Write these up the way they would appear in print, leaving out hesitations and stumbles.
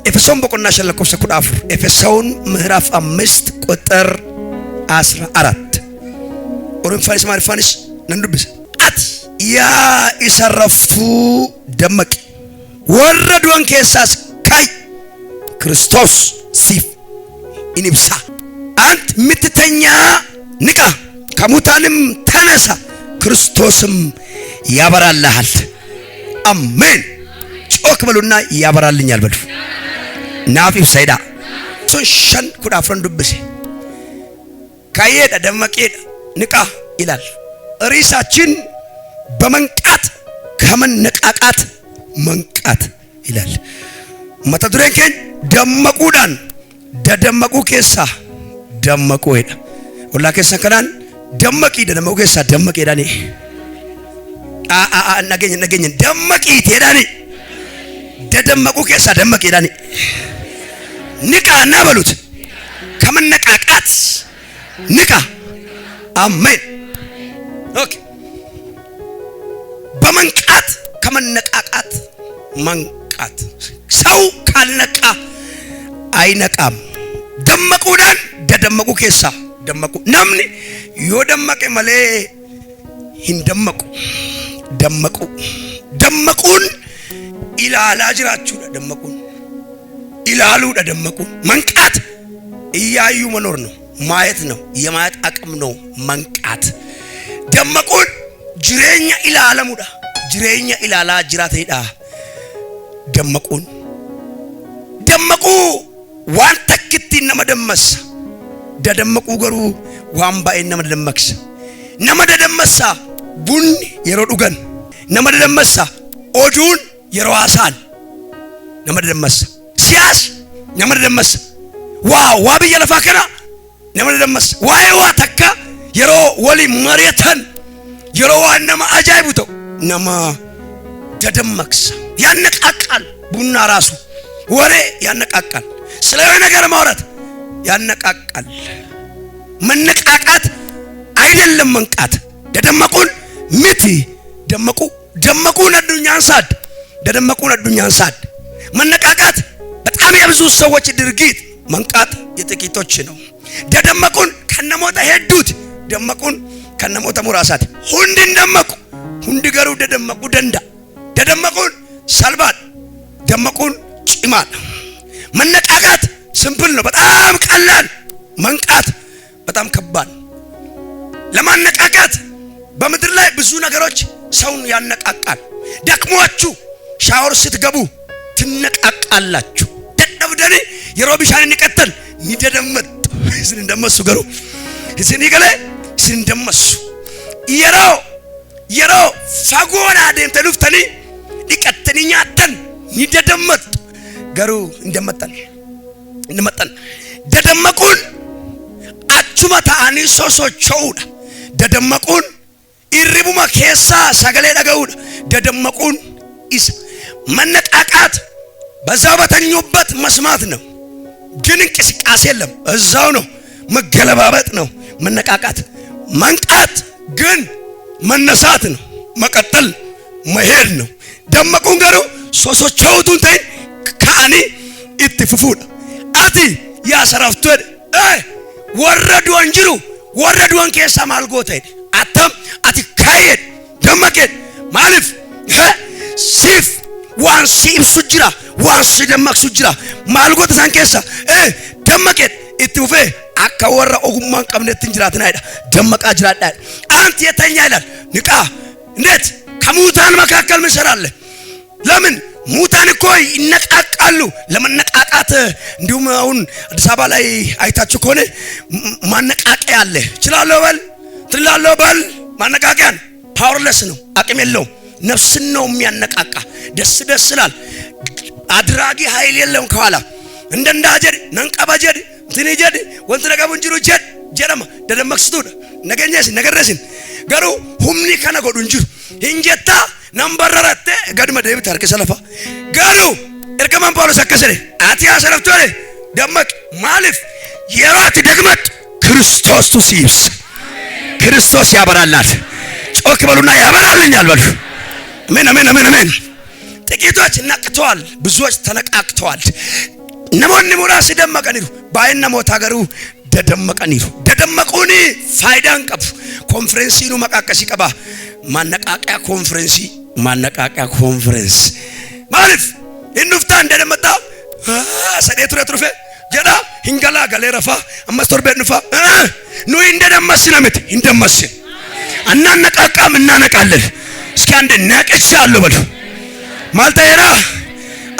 ኤፌሶን በቆና ሸለኮፍ ሰኩዳፍ ኤፌሶን ምዕራፍ 5 ቁጥር 14 ኦሪንፋይስ ማሪፋንስ ነንዱብስ አት ያ ይሰረፉ ደመቅ ወረዱን ከሳስ ካይ ክርስቶስ ሲፍ ኢንብሳ አንት ምትተኛ ንቃ ከሙታንም ተነሳ ክርስቶስም ያበራልሃል። አሜን። ጮክ በሉና ያበራልኛል በሉ። ናፊው ሰይዳ ሶሽን ኩዳፍረን ዱብሴ ካየዳ ደመቄዳ ንቃ ይላል። ሪሳችን በመንቃት ከመነቃቃት መንቃት ይላል። መተድረንከን ደመቁዳን ደደመቁ ከሳ ደመቁ ሄዳ ወላ ከሳ ከናን ደመቂ ደደመቁ ከሳ ደመቂ ዳኒ ነገኝ ደመቂ ቴዳኒ ደደመቁ ከሳ ደመቂ ዳኒ ንቃ እና በሉት ከመነቃቃት ንቃ። አሜን። ኦኬ በመንቃት ከመነቃቃት መንቃት። ሰው ካልነቃ አይነቃም። ደመቁዳን ደደመቁ ከሳ ደመቁ ነምኒ ዮደመቀ መሌ ሂንደመቁ ደመቁ ደመቁን ኢላላ ጅራችሁ ደመቁን ኢላሉ ደመቁ። መንቃት እያዩ መኖር ነው፣ ማየት ነው፣ የማየት አቅም ነው መንቃት። ደመቁን ጅሬኛ ኢላለሙዳ ጅሬኛ ኢላላ ጅራተ ሄዳ ደመቁን ደመቁ ዋን ተክቲ ነመደመስ ደደመቁ ገሩ ዋን ባይ ነመደመክስ ነመደደመሳ ቡን የሮዱገን ነመደደመሳ ኦዱን የሮዋሳን ነመደደመሳ ሲያስ ነመደደመሳ ዋ በየለፋከና ነመደደመሳ ዋይዋ ተካ የሮ ወሊ መሬተን የሮ ዋነማ አጃይቡቶ ነማ ደደመክስ ያነቃቃል። ቡና ራሱ ወሬ ያነቃቃል። ስለ ነገር ማውራት ያነቃቃል። መነቃቃት አይደለም መንቃት። ደደመቁን ምቲ ደመቁ ደመቁ ነዱኛን ሳድ ደደመቁ ነዱኛን ሳድ። መነቃቃት በጣም የብዙ ሰዎች ድርጊት፣ መንቃት የጥቂቶች ነው። ደደመቁን ከነሞታ ሄዱት ደመቁን ከነሞታ ሙራሳት ሁንድን ደመቁ ሁንድ ገሩ ደደመቁ ደንዳ ደደመቁን ሰልባል ደመቁን ጭማል። መነቃቃት ሲምፕል ነው፣ በጣም ቀላል። መንቃት በጣም ከባድ። ለማነቃቃት በምድር ላይ ብዙ ነገሮች ሰውን ያነቃቃል። ደክሟችሁ ሻወር ስትገቡ ትነቃቃላችሁ። ደደብደኔ የሮቢሻን ንቀተል ንደደመጥ እስን እንደመሱ ገሩ እስን ይገለ እስን እንደመሱ የሮ ፈጎና ደንተ ሉፍተኒ ይቀተኒኛተን ንደደመጥ ገሩ እንደመጠን ደደመቁን አቹመታ አኒሶሶቾውዳ ደደመቁን ኢሪቡማ ኬሳ ሰገሌ ደገውዳ ደደመቁን ኢስ መነቃቃት በዛው በተኙበት መስማት ነው፣ ግን እንቅስቃሴ የለም። እዛው ነው፣ መገለባበጥ ነው መነቃቃት። መንቃት ግን መነሳት ነው፣ መቀጠል መሄድ ነው። ደመቁን ገሩ ሶሶቾውቱን ታይ ካኒ ኢትፍፉዳ አቲ ያሰራፍቱ ወረዱ አንጅሩ ወረዱ አንከሳ ማልጎተ አተም አቲ ካየድ ደመቀድ ማልፍ ሲፍ ዋን ሲፍ ሱጅራ ዋን ሲደመቅ ሱጅራ ማልጎተ ሳንከሳ ደመቀድ ኢትውፈ አካወራ ኦጉማን ቀምነት እንጅራት ናይዳ ደመቃ ጅራዳ አንተ የተኛ ይላል። ንቃ እንዴት ከሙታን መካከል ምን ሰራለ? ለምን ሙታን እኮ ይነቃቃሉ። ለመነቃቃት እንዲሁም አሁን አዲስ አበባ ላይ አይታችሁ ከሆነ ማነቃቂያ አለ። እችላለሁ በል ትላለህ በል ማነቃቂያ ፓወርለስ ነው፣ አቅም የለውም። ነፍስን ነው የሚያነቃቃ። ደስ ይላል። አድራጊ ኃይል የለም ከኋላ እንደንዳጀድ ነንቀበጀድ ትንጀድ ወንት ነገቡን ጅሩ ጀደማ ደደመክስቱ ነገኘስ ነገረስን ገሩ ሁምኒ ከነጎዱ እንጂ እንጀታ ነምበረረተ ገድመ ደብት አርከ ሰለፋ ገሩ እርከማን ጳውሎስ አከሰለ አቲያ ሰለፍቶለ ደመቅ ማልፍ የራት ደግመት ክርስቶስ ቱሲብስ ክርስቶስ ያበራላል። ጮክ በሉና ያበራልኛል በሉ። አሜን አሜን አሜን አሜን። ጥቂቶች ነቅተዋል፣ ብዙዎች ተነቃቅተዋል። namoonni muraasni dammaqaniiru baay'een namoota garuu daddammaqaniiru. Daddammaquni faayidaan qabu. Konferensii nu maqaa akkasii qaba. Maannaqaaqaa konferensii, maannaqaaqaa konferensii. Maaliif hin dhuftaan dadammataa sadee ture jedha hin galaa galee rafaa ammas torbeen dhufaa nu hin dadammasina miti hin dammassin annaan naqaaqaa minna naqaallen እስኪ አንድ ነቅቻለሁ በሉ ማልታ የራ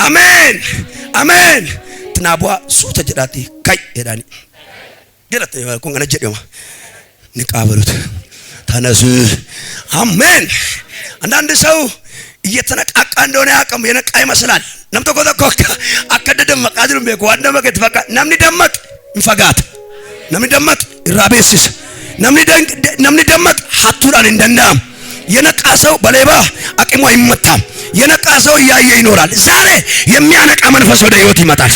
አሜን አሜን ትናቧ ሱተ ጀዳቲ ካይ ሄዳኒ ገለተ ኮንገነ ጀደማ ንቃበሉት ተነሱ አሜን። አንዳንድ ሰው እየተነቃቃ እንደሆነ ያቀም የነቃ ይመስላል። ነምቶ ኮተኮካ አከደደም መቃድሩም በኮ አንደማ ከተፈካ namni ደመቅ እንፈጋት namni ደመቅ ይራቤስስ namni ደመቅ ሀቱራን እንደናም የነቃ ሰው በሌባ አቅሙ አይመታም። የነቃ ሰው ያየ ይኖራል። ዛሬ የሚያነቃ መንፈስ ወደ ህይወት ይመጣል።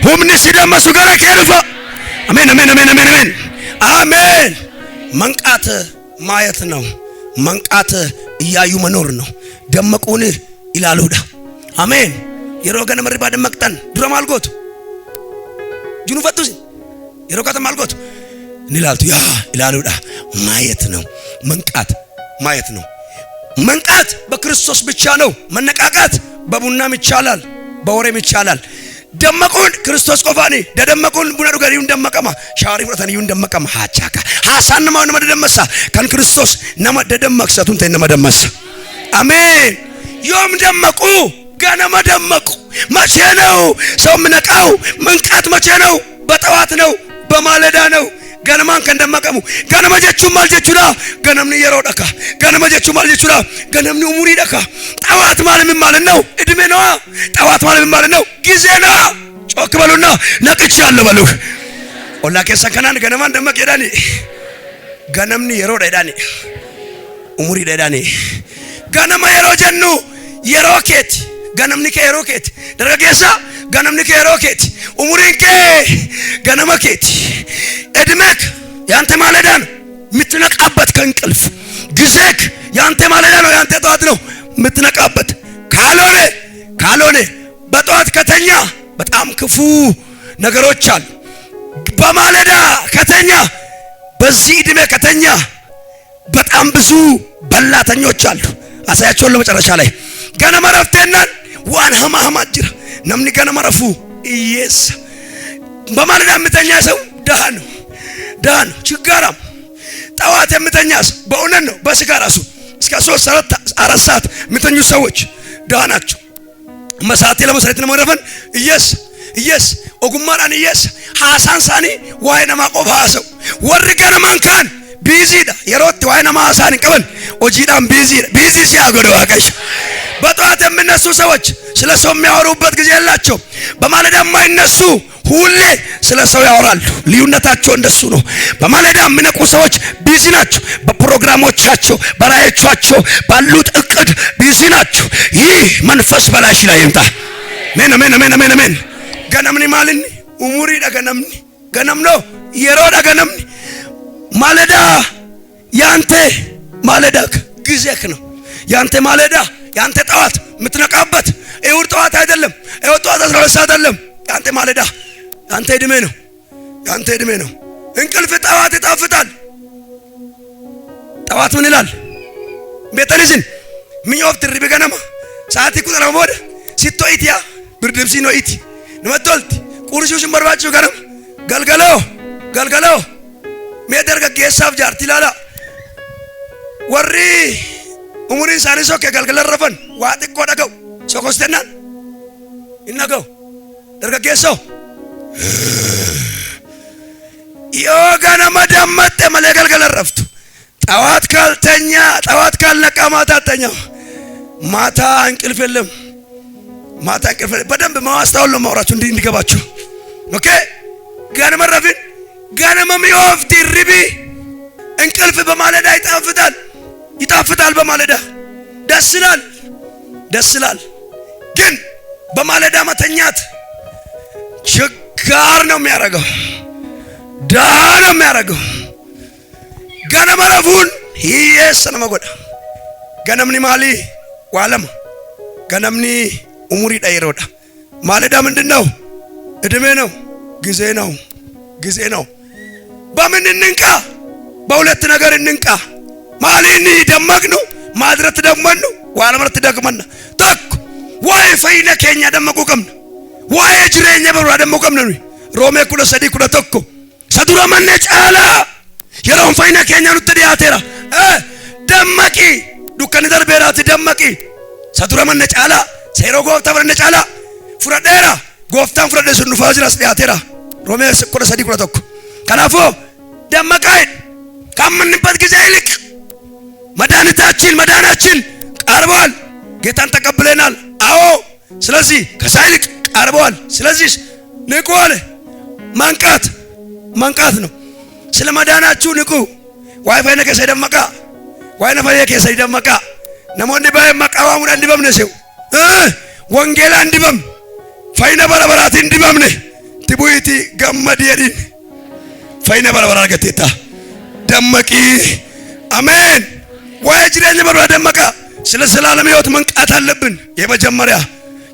ሁምኒ ሲደመሱ ገራ ከርፋ አሜን አሜን አሜን አሜን አሜን አሜን። መንቃት ማየት ነው። መንቃት እያዩ መኖር ነው። ደመቁን ይላሉዳ አሜን። የሮገነ መርባ ደመቅተን ድሮም አልጎት ጁኑ ፈቱስ የሮጋተ ማልጎት ንላልቱ ያ ይላሉዳ ማየት ነው። መንቃት ማየት ነው። መንቃት በክርስቶስ ብቻ ነው። መነቃቃት በቡናም ይቻላል፣ በወሬም ይቻላል። ደመቁን ክርስቶስ ቆፋኒ ደደመቁን ቡና ዱጋሪውን ደመቀማ ሻሪ ፍረተኒውን ደመቀማ ሃቻካ ሃሳንማው ነመደመሳ ከን ክርስቶስ ነመደመክሰቱን ተነመደመሳ አሜን። ዮም ደመቁ ገና መደመቁ መቼ ነው ሰው ምነቃው? መንቃት መቼ ነው? በጠዋት ነው፣ በማለዳ ነው። ገነማን ከንደመቀሙ ገነማ ጀቹ ማልጀቹላ ገነምን የሮደካ ገነማ ጀቹ ማልጀቹላ ገነምን ኡሙሪ ደካ ጠዋት ማለት ምን ማለት ነው? እድሜ ነው። ጠዋት ማለት ምን ማለት ነው? ጊዜ ነው። ጮክ በሉና ነቅቻለሁ በሉ። ኦላ ከሰን ከናን ገነማን ደመቅ ይዳኒ ገነምን የሮደ ይዳኒ ኡሙሪ ይዳኒ ገነማ የሮጀኑ የሮኬት ገነምን ከሮኬት ደረገሳ ገነምን ከሮኬት ኡሙሪን ከ ገነማኬት እድሜክ ያንተ ማለዳ ነው የምትነቃበት። ከእንቅልፍ ጊዜክ ያንተ ማለዳ ነው፣ ያንተ ጠዋት ነው የምትነቃበት። ካልሆነ በጠዋት ከተኛ በጣም ክፉ ነገሮች አሉ። በማለዳ ከተኛ በዚህ እድሜ ከተኛ በጣም ብዙ በላተኞች አሉ። አሳያቸውን ለመጨረሻ ላይ ገነማ ረፍቴናን ዋን ሀማህማ ጅራ ነምኒ ገነማ ረፉ ኢየስ በማለዳ የምተኛ ሰው ደሃ ነው። ችጋራም ጠዋት የምተኛስ በእውነት ነው። በስጋ ራሱ እስከ 3-4 ሰዓት የምተኙ ሰዎች ደሃ ናቸው። መሳቴ ለመሰረት ነው መረፈን ኢየስ ኦጉማራን ኢየስ ሃሳንሳኒ ዋይና ማቆፍ ሃሰው ወርገነ ማንካን ቢዚዳ የሮት ዋይና ማሳን ቀበን ኦጂዳን ቢዚ ሲያገደው አቀሽ በጠዋት የምነሱ ሰዎች ስለ ሰው የሚያወሩበት ጊዜ የላቸው። በማለዳ የማይነሱ ሁሌ ስለ ሰው ያወራሉ። ልዩነታቸው እንደሱ ነው። በማለዳ የሚነቁ ሰዎች ቢዚ ናቸው። በፕሮግራሞቻቸው በራእዮቻቸው ባሉት እቅድ ቢዚ ናቸው። ይህ መንፈስ በላሽ ላይ ይምጣ። ሜን ሜን ሜን ሜን ሜን ገነምኒ ማልኒ ኡሙሪ ደገነምኒ ገነምኖ የሮዳ ገነምኒ ማለዳ ያንተ ማለዳክ ጊዜክ ነው። ያንተ ማለዳ ያንተ ጠዋት የምትነቃበት እሁድ ጠዋት አይደለም። እሁድ ጠዋት 12 ሰዓት አይደለም። ያንተ ማለዳ ያንተ እድሜ ነው። እንቅልፍ ጠዋት ይጣፍጣል። ጠዋት ምን ይላል? ቤተልዝን ምኞፍት ርብ ገነማ ሰዓት ይቁጠራ ወደ ሲቶይቲያ ብርድብሲ ነው ኢቲ ነመዶልት ቁርሹሽን በርባችሁ ገነም ገልገለው ሜደርገ ጌሳፍ ጃርቲ ላላ ወሪ ኡሙሪ ሳሪሶ ከገልገለረፈን ዋጥ ቆደገው ሶኮስተናን ይነገው ደርገጌሶ የወገነ መደመጥ መለገልገል ረፍቱ ጠዋት ካልነቃ ማታ ተኛ ማታ እንቅልፍ የለም። በደንብ ማስተዋል ነው ማውራችሁ እንዲገባችሁ። ኦኬ ገነ መረፍን ገነ መሚወፍቲ ሪቢ እንቅልፍ በማለዳ ይጣፍጣል። በማለዳ ደስ ይላል። ግን በማለዳ መተኛት ችጋር ነው የሚያረገው፣ ዳህ ነው የሚያረገው። ገነመ ረፉን ይየሰነ መጎዳ ገነምኒ ማሊ ዋለማ ገነምኒ ኡሙሪ ዳይሮዳ ማለዳ ምንድነው? እድሜ ነው፣ ጊዜ ነው፣ ጊዜ ነው። በምን እንንቃ? በሁለት ነገር እንንቃ። ማሊኒ ደመቅኑ ማድረት ደመኑ ዋለመርት ደግመና ተክ ዋይ ፈይነ ከኛ ደመቁ ቀም ዋይ ጅሬኛ በራ ደመቁ ቀም ነው ሮሜ ኩለ ሰዲ ኩለ ተኮ ሰዱራ ማነ ጫላ የሮም ፈይነ ከኛ ነው ተዲያቴራ ደመቂ ዱከን ደርቤራት ደመቂ ሰዱራ ማነ ጫላ ሰይሮ ጎፍታ በረነ ጫላ ፍረዴራ ጎፍታን ፍረዴ ስኑ ፋዝራስ ዲያቴራ ሮሜ ኩለ ሰዲ ኩለ ተኮ ከናፎ ደመቃይ ካመንበት ጊዜ ይልቅ መዳናችን ቀርቧል። ጌታን ተቀብለናል። አዎ ስለዚህ ከሳይልቅ ቀርቧል። ስለዚህ ንቁ አለ። መንቃት ነው። ስለ መዳናችሁ ንቁ። ዋይፋይ ነከ ሰይደመቃ ዋይ ነፈየ ከሰይደመቃ ነሞኒ ባይ መቃዋሙ እንዲበም ነሰው ወንጌል እንዲበም ፋይነ በረበራት እንዲበም ነ ትቡይቲ ገመድ የዲን ፋይነ በረበራ ገቴታ ደመቂ አሜን። ወይ ጅሬኛ በራ ደመቃ ስለ ዘላለም ሕይወት መንቃት አለብን።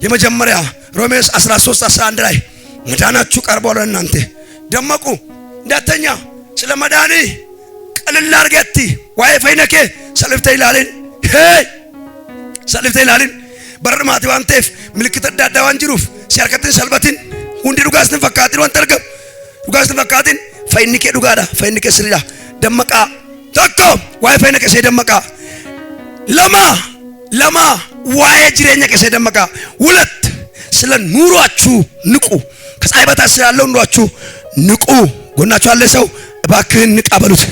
የመጀመሪያ ሮሜ 13:11 ላይ መዳናችሁ ቀርቧል። እናንተ ደመቁ እንዳተኛ ስለ መዳኒ ቀልል አርገቲ ወይ ፈይነከ ሰልፍተ ይላልን በርማት ዋንቴፍ ምልክት ዳዳዋን ጅሩፍ ሲያርከትን ሰልበትን ሁንዲ ዱጋስን ፈካትን ወንተርገም ዱጋስን ፈካትን ፈይንከ ዱጋዳ ፈይንከ ስሪዳ ደመቃ ተኮ ዋይ ፈይነከ ሰይደመቃ ለማ ዋይ ጅሬኛ ከሰይደመቃ ሁለት ስለ ኑሯችሁ ንቁ። ከፀሐይ በታች ስላለው ኑሯችሁ ንቁ። ጎናችሁ ያለ ሰው እባክህን ንቃ በሉት።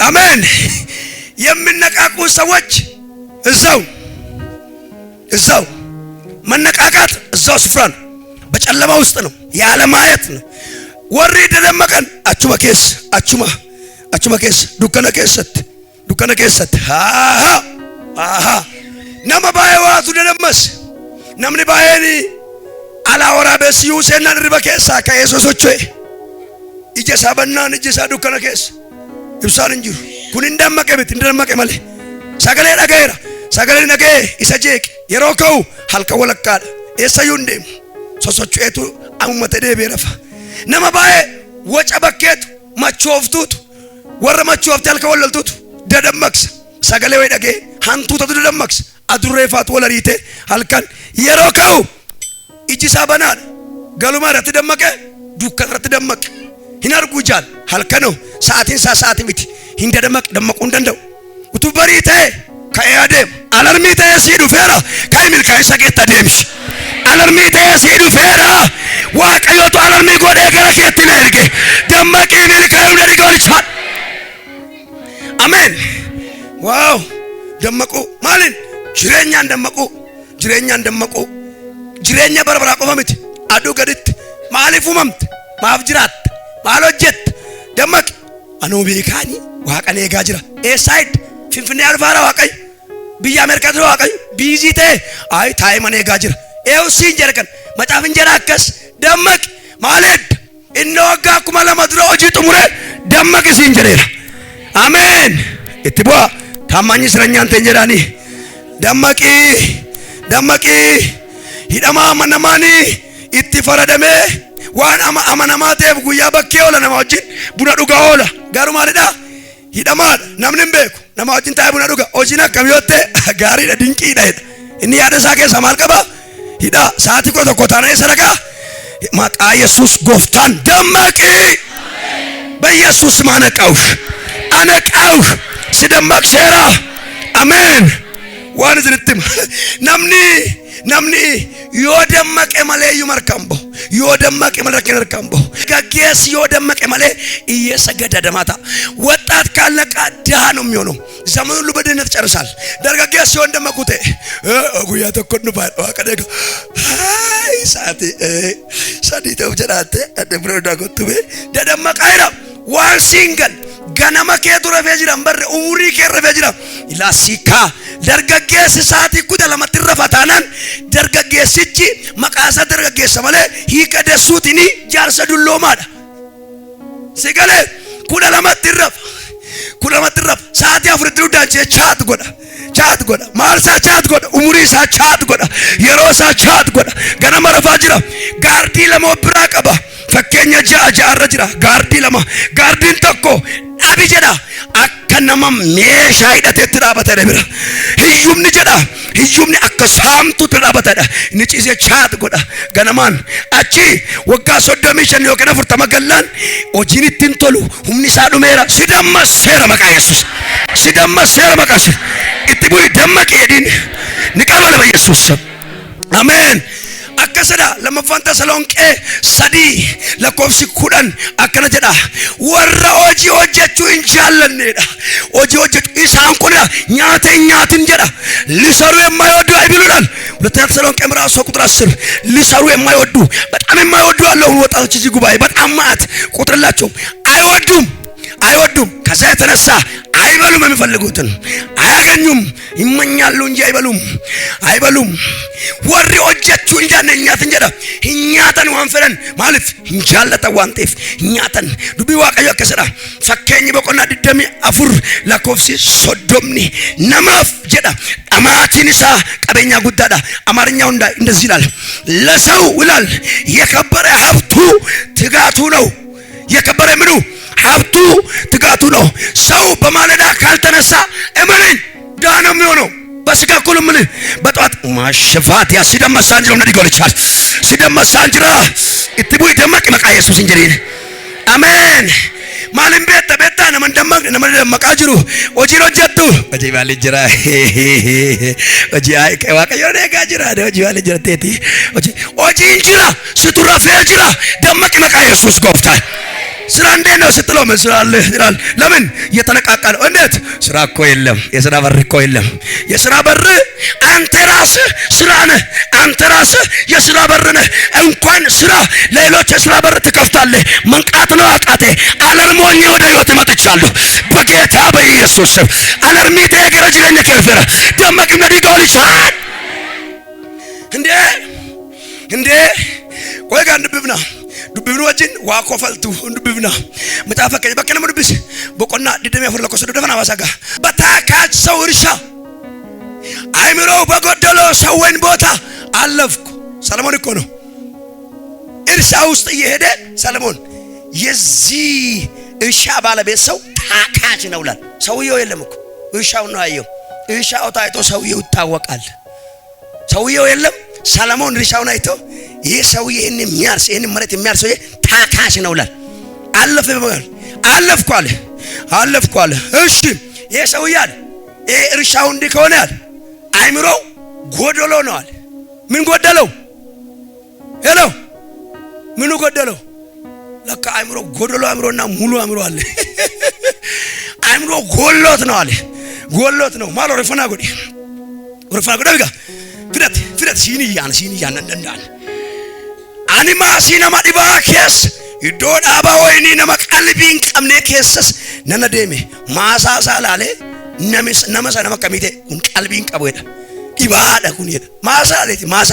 አሜን። የሚነቃቁ ሰዎች እዛው መነቃቃት እዛው ስፍራ ነው። በጨለማ ውስጥ ነው፣ ያለ ማየት ነው። ወሪ ደደመቀን አቹማ ኬስ ዱከነ ኬሰት ነመ ባየዋቱ ደደመስ ነምኒ ባየኒ አላወራ በሲዩ ሰና ድርበ ኬሳ ከየሶሶቹ ኢጀሳ በናን ኢጀሳ ዱከነ ኬስ ይብሳን እንጅሩ ኩን እንደመቀ ቤት እንደመቀ ማለ ሰገሌ ነገራ ሰገሌ ነገ ኢሰጄክ የሮከው ሐልከ ወለካዳ ኤሰዩ እንደም ሶሶቹ ኤቱ አሙመተ ደቤረፋ ነመ ባየ ወጨ በከቱ ማቾፍቱት ወረማቾፍት ያልከ ወለልቱት ደደመክስ ሰገሌ ወይ ደገ ሃንቱ ተደደመክስ አዱሬፋት ወለሪቴ ሐልከን የሮከው ኢጂሳ በናን ገሉማራ ተደመቀ ዱከራ ተደመቀ hinar halkano saatin saati miti hinda damaq undandau utubarite kayadem alarmite sidu fera kaymil kaysa getta demsh alarmite sidu fera waqayotu alarmi gode gara kettine erge damaqi mil kayum dari golchat amen wow damaqu malin jirenya damaqu jirenya barbara qofamiti adu gadit malifumamt maafjirat ማሎጀት ደመቅ አኖ ቤካኒ ዋቀኔ ጋጅራ ኤሳይድ ፍንፍኔ አልፋራ ዋቀይ ቢያ አሜሪካት ዋቀይ ቢዚቴ አይ ታይመኔ ጋጅራ ኤው ሲንጀርከን መጣፍ እንጀራከስ ደመቅ ማለት እነወጋኩ ማለማድሮ እጂ ጥሙረ ደመቅ ሲንጀሬራ አሜን እትቦ ታማኝ እስረኛ አንተ እንጀራኒ ደመቂ ሂዳማ ማነማኒ ኢትፈረደሜ waan amanamateef guyyaa bakkee oola nama wajjin buna dhuga oola garuu maalidha hidhamaadha namni hin beeku nama wajjin taa'ee buna dhuga hojiin akkam yoo ta'e gaariidha dinqiidha inni yaada isaa keessa maal qaba hidha sa'aatii 11 taanee isa dhagaa maqaa Yesuus gooftaan dammaqii በኢየሱስ ማነቃውሽ አነቃውሽ ሲደመቅሼራ አሜን ዋን ዝንትም namni yoo dammaqe malee yumarkambo yoo dammaqe malee kenarkambo ጋጌስ yoo dammaqe malee እየሰገደደማታ ወጣት ካለቃ ድሃ ነው የሚሆነው ዘመኑ ሁሉ በድህነት ጨርሳል ደርጋጌስ yoo ደመቁቴ ጉያ ተኮኑ ባቀደጋ አይ ሳዲተው ጀራተ አደብረዳ ጎቱቤ ደደመቃይራ ዋን ሲንገል ganama keetu rafee jira barre umurii kee rafee jira ilaasika dargaggeessi saati kuda lamatti rafatanan dargaggeessichi maqaasa dargaggeessa malee hiika dessuutini jaarsa dulloomaadha sigale kuda lamatti rafa saati afuritti uddaanchee chaat godha chaat godha maarsaa chaat godha umurii isaa chaat godha yeroo isaa chaat godha ganama rafaa jira gaardii lama biraa qaba fakkeenya ja'a jira gaardii lama gaardiin tokko dhabi jedha akka nama meeshaa hidhateetti dhaabatee bira hiyyumni jedha hiyyumni akka saamtuutti dhaabatedha inni ciisee chaat godha ganamaan achi waggaa 35 yookaan 40 gallaan hojiin ittiin tolu humni isaa dhumeera sidamma seera maqaa Yesuus sidamma seera maqaa itti bu'i dammaqi jedhiin ni qabala Yesuus ameen akkasada lammaffaan Tasalonqee 3 lakkoofsi 10 akkana jedha warra hojii hojjechuu hin jaallanneedha hojii hojjetu isaan kun nyaata hin nyaatin jedha ሊሰሩ የማይወዱ አይብሉናል ሁለተኛ ተሰሎንቄ ምዕራፍ 3 ቁጥር 10 ሊሰሩ የማይወዱ በጣም የማይወዱ አለው ወጣቶች እዚህ ጉባኤ በጣም ማት ቁጥርላቸው አይወዱም ከዛ የተነሳ አይበሉም የሚፈልጉትን አያገኙም ይመኛሉ እንጂ አይበሉም ወሪ ሆጀቹ እንጃነኛት እንጀዳ እኛተን ዋንፈረን ማለት እንጃለተ ዋንጤፍ እኛተን ዱቢ ዋቀዮ ከሰራ ፈከኝ በቆና ድደሚ አፉር ለኮፍሲ ሶዶምኒ ነማፍ ጀዳ አማቲንሳ ቀበኛ ጉዳዳ አማርኛው እንደዚህ ይላል ለሰው ይላል የከበረ ሀብቱ ትጋቱ ነው የከበረ ምኑ ሀብቱ ትጋቱ ነው ሰው በማለዳ ካልተነሳ እመነኝ ዳና የሚሆነው በስጋ እኮ ምን በጧት ማሽፋት ያ ሲደመሳንጅ ነው ነዲጎል ይችላል ሲደመሳንጅራ እትቡ ይደመቅ መቃ ኢየሱስ እንጀሪ አሜን ማለም ቤታ ነመንደመቅ አጅሩ ወጂሮ ጀቱ ወጂ ባልጅራ ወጂ አይ ከዋቀዮ ነጋጅራ ወጂ ባልጅራ ቴቲ ወጂ እንጅራ ስቱራ ፈጅራ ደመቅ መቃ ኢየሱስ ጎፍታል ስራ እንዴት ነው ስትለው መስራል ይላል ለምን እየተነቃቃለው እንዴት ስራ እኮ የለም የስራ በር እኮ የለም የስራ በር አንተ ራስህ ስራ ነህ አንተ ራስህ የስራ በር ነህ እንኳን ስራ ሌሎች የስራ በር ትከፍታለህ መንቃት ነው አቃቴ አለርሞኝ ወደ ህይወት መጥቻለሁ በጌታ በኢየሱስ ስም አለርሚቴ ገረጅ ለኛ ከፈረ ደመቅ ነዲጋው ይሻል እንዴ ቆይ ጋር እንብብና ዱብብኑ ወጅን ዋኮፈልቱ እንድብብና መጣፈከኝ በከነ ምድብስ በቆና ድደም ያፈርለቆ ሰዶ ደፈና ባሳጋ በታካች ሰው እርሻ አይምሮ በጎደሎ ሰውን ቦታ አለፍኩ ሰለሞን እኮ ነው እርሻ ውስጥ እየሄደ ሰለሞን የዚህ እርሻ ባለቤት ሰው ታካች ነው ይላል ሰውየው የለም እኮ እርሻው ነው አየው እርሻው ታይቶ ሰውየው ይታወቃል ሰውየው የለም ሰለሞን እርሻውን አይቶ ይሄ ሰውዬ እኔ የሚያርስ እኔ መሬት የሚያርስ ሰውዬ ታካሽ ነው ይላል አለፍኩ አለ እሺ ይሄ ሰውዬ አለ ይሄ እርሻው እንዲህ ከሆነ አለ አይምሮው ጎደሎ ነው አለ ምን ጎደለው ሄሎ ምኑ ጎደለው ለካ አይምሮ ጎደሎ አይምሮና ሙሉ አይምሮ አለ አይምሮ ጎሎት ነው አለ ጎሎት ነው ማሎ ረፈና ጎዲ ቢጋ ፍረት ሲኒያን እንደንዳል አኒማ ሲነማ ዲባ ኬስ ይዶድ አባ ወይኒ ነማ ቀልቢን ቀምኔ ኬስስ ነነደሜ ማሳሳ ላለ ነመሰ ነማ ከሚቴ ኩን ቀልቢን ቀበደ ኢባዳ ኩን ይደ ማሳ ለቲ ማሳ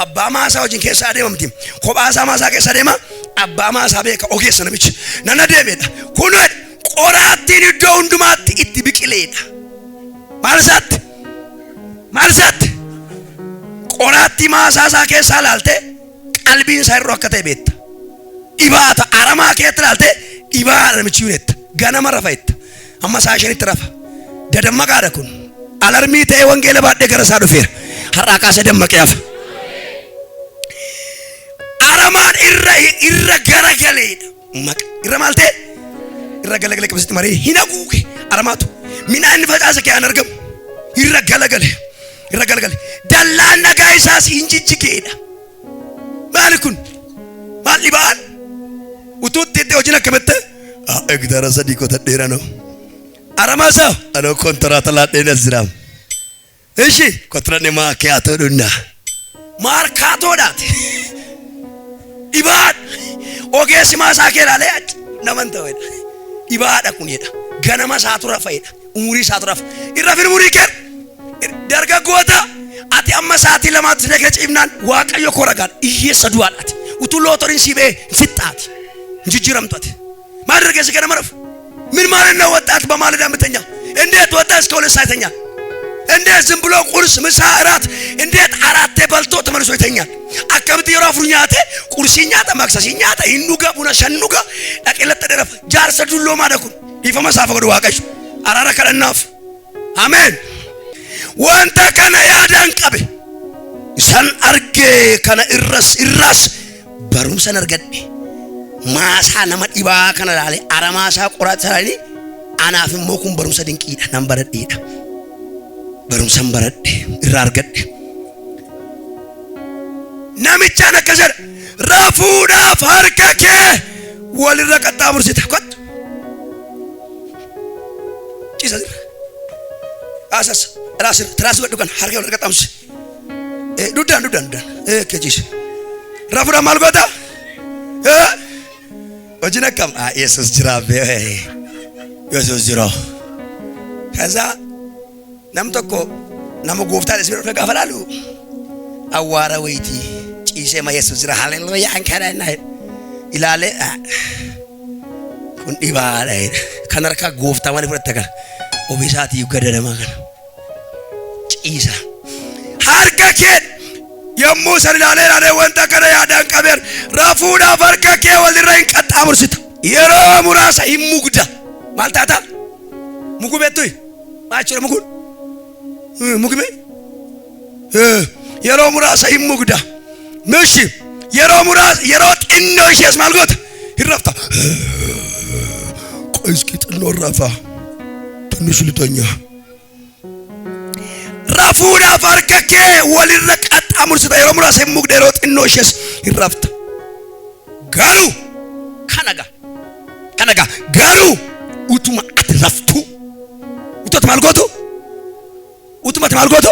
አባ ማሳ ወጅን ኬሳ ደምቲም ኮባሳ ማሳ ኬሳ ደማ አባ ማሳ ቤከ ኦኬስ ነምች ነነደሜ ኩን ቆራቲን ይዶ እንዱማት ኢትብቅሌዳ ማርሳት ቆራቲ ማሳሳ ኬሳ ላልቴ ቀልቢን ሳይሮ አከተ ቤት ኢባታ አራማ ከትላልተ ኢባራ ምቺውነት ገናማ ረፋይት አማሳሽን ትረፋ ደደመቃ ደኩን አለርሚቴ ወንጌል ባደ ገረሳ ዱፌር ሐራቃ ሰደመቀ ያፍ አራማን ይረገረገለ መቅ ይረማልተ ይረገለገለ ከብስት ማሪ ሂነጉ አራማቱ ሚናን ፈጫሰከ ያነርገም ይረገለገለ ደላና ጋይሳስ እንጂጅከዳ ማልኩን ማሊባል ውጡት ወጅና ከመተ እግደረ ሰዲቆ ተደረ ነው አራማሳ አሎ ኮንትራት ላደነ ዝራም እሺ ኮንትራኔ ማኪያቶ ዱና ማርካቶ ዳት ኢባድ ኦጌስ ማሳከራ ለያጭ ነመንተ ወደ ኢባዳ ኩንየዳ ገነማ ሳቱራ ፈይዳ ኡሙሪ ሳቱራ ይራፍን ሙሪ ከር ደርጋ ጎታ አቲ አመሳቲ ለማት ነገጭ ይምናን ዋቀዮ ኮረጋል እየሰዱ አላት ውቱሎቶሪን ሲቤ ፍጣት እንጂጅራምጣት ማድረግ የሰከረ መረፍ ምን ማለት ነው ወጣት በማለዳ ምተኛ እንዴት ወጣ እስከ 2 ሰዓት ተኛ እንዴት ዝም ብሎ ቁርስ ምሳ እራት እንዴት አራቴ በልቶ ተመልሶ ይተኛል? አከምት የራፍሩኛቴ ቁርሲኛታ ማክሰሲኛታ ይኑጋ ቡና ሸኑጋ ዳቀለተ ደረፍ ጃርሰ ዱሎ ማደኩ ይፈማ ሳፈቀዱ ዋቀሽ አራራ ከለናፍ አሜን ወንተ ከነ ያዳን ቀበ ሰን አርጌ ከነ ኢራስ በሩምሰን አርገዴ ማሳ ነመዲባ ከነ ላለ አረማሳ ቁራት ሰራኒ አናፍም ሞኩም በሩምሰ ድንቂዳ ነምበረዲዳ በሩምሰን በረዴ ኢራርገዴ ነምቻ ነከሰር ረፉዳ ፈርከኬ ወልረቀጣ ሙርሲታ ቆጥ ጂሰስ አሰስ ራስ ወዱቀን ሐርገው ወልረቀጣ ሙርሲ ዱዳን ከጂስ ረፉዳ ማልጎታ ወጅነከም ኢየሱስ ጅራቤ ኢየሱስ ጅራ ከዛ ነምተኮ ነም ጎፍታ ለስብር ተጋፈላሉ አዋራ ወይቲ ጪሴ ኢየሱስ ጅራ ሃሌሉያ አንከራና ኢላለ ኩን ዲባላ ከነርካ ጎፍታ ማለት ፍረተካ ኦቢሳቲ ይገደደ ማገን ጪሳ ሃርገኬ የሙሰል ላለ ወንተ ከነ ያዳን ቀበር ረፉዳ ፈርከኬ ወልረን ቀጣ ሙርሲት የሮ ሙራሳ ይሙግዳ ማልታታ ሙጉቤቱይ ማቸር ሙጉ ሙግቤ የሮ ሙራሳ ይሙግዳ ምሽ የሮ ሙራስ የሮ ጥኖሽስ ማልጎት ይረፍታ ቆይስኪ ጥኖ ረፋ ትንሽ ልተኛ ረፉዳ ፈርከኬ ወልረቀጣ ሙርሲት የሮ ሙራሳ ይሙግዳ የሮ ጥኖሽስ ይረፍታ ጋሩ ከነጋ ጋሩ ኡቱማ አትረፍቱ ኡቶት ማልጎቱ ኡቱማ ማልጎቱ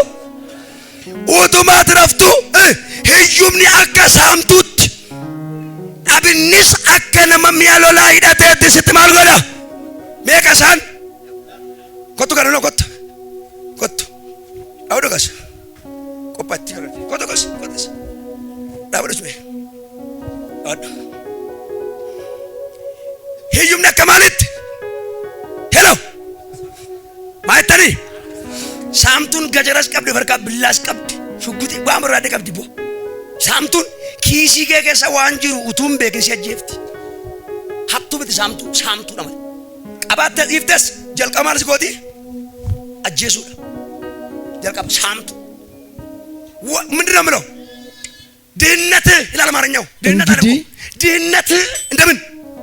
ኡቱማ አትረፍቱ ህዩምኒ አከሳምቱት አብኒስ አከነመም ያሎ ላይዳቴ ድስት ማልጎዳ ሜከሳን ኮቱ ጋር ነው ኮቱ አውዶጋስ ቆፓቲ ኮቱጋስ ዳብረች ወይ አድ ህዩም ነከማለት ሄሎ ማይተሪ ሳምቱን ገጀራስ ቀብድ ፈርካ ብላስ ቀብድ ሹጉቲ ባምራደ ቀብድ ቦ ሳምቱን ኪሲ ገገሰ ዋንጂሩ ኡቱም በከሲ አጀፍቲ ሀብቱ በት ሳምቱ ነው ቀባተ ይፍተስ ጀልቀማልስ ጎቲ አጀሱ ጀልቀም ሳምቱ ምንድነው ምለው ድህነት ይላል አማርኛው ድህነት አይደለም ድህነት እንደምን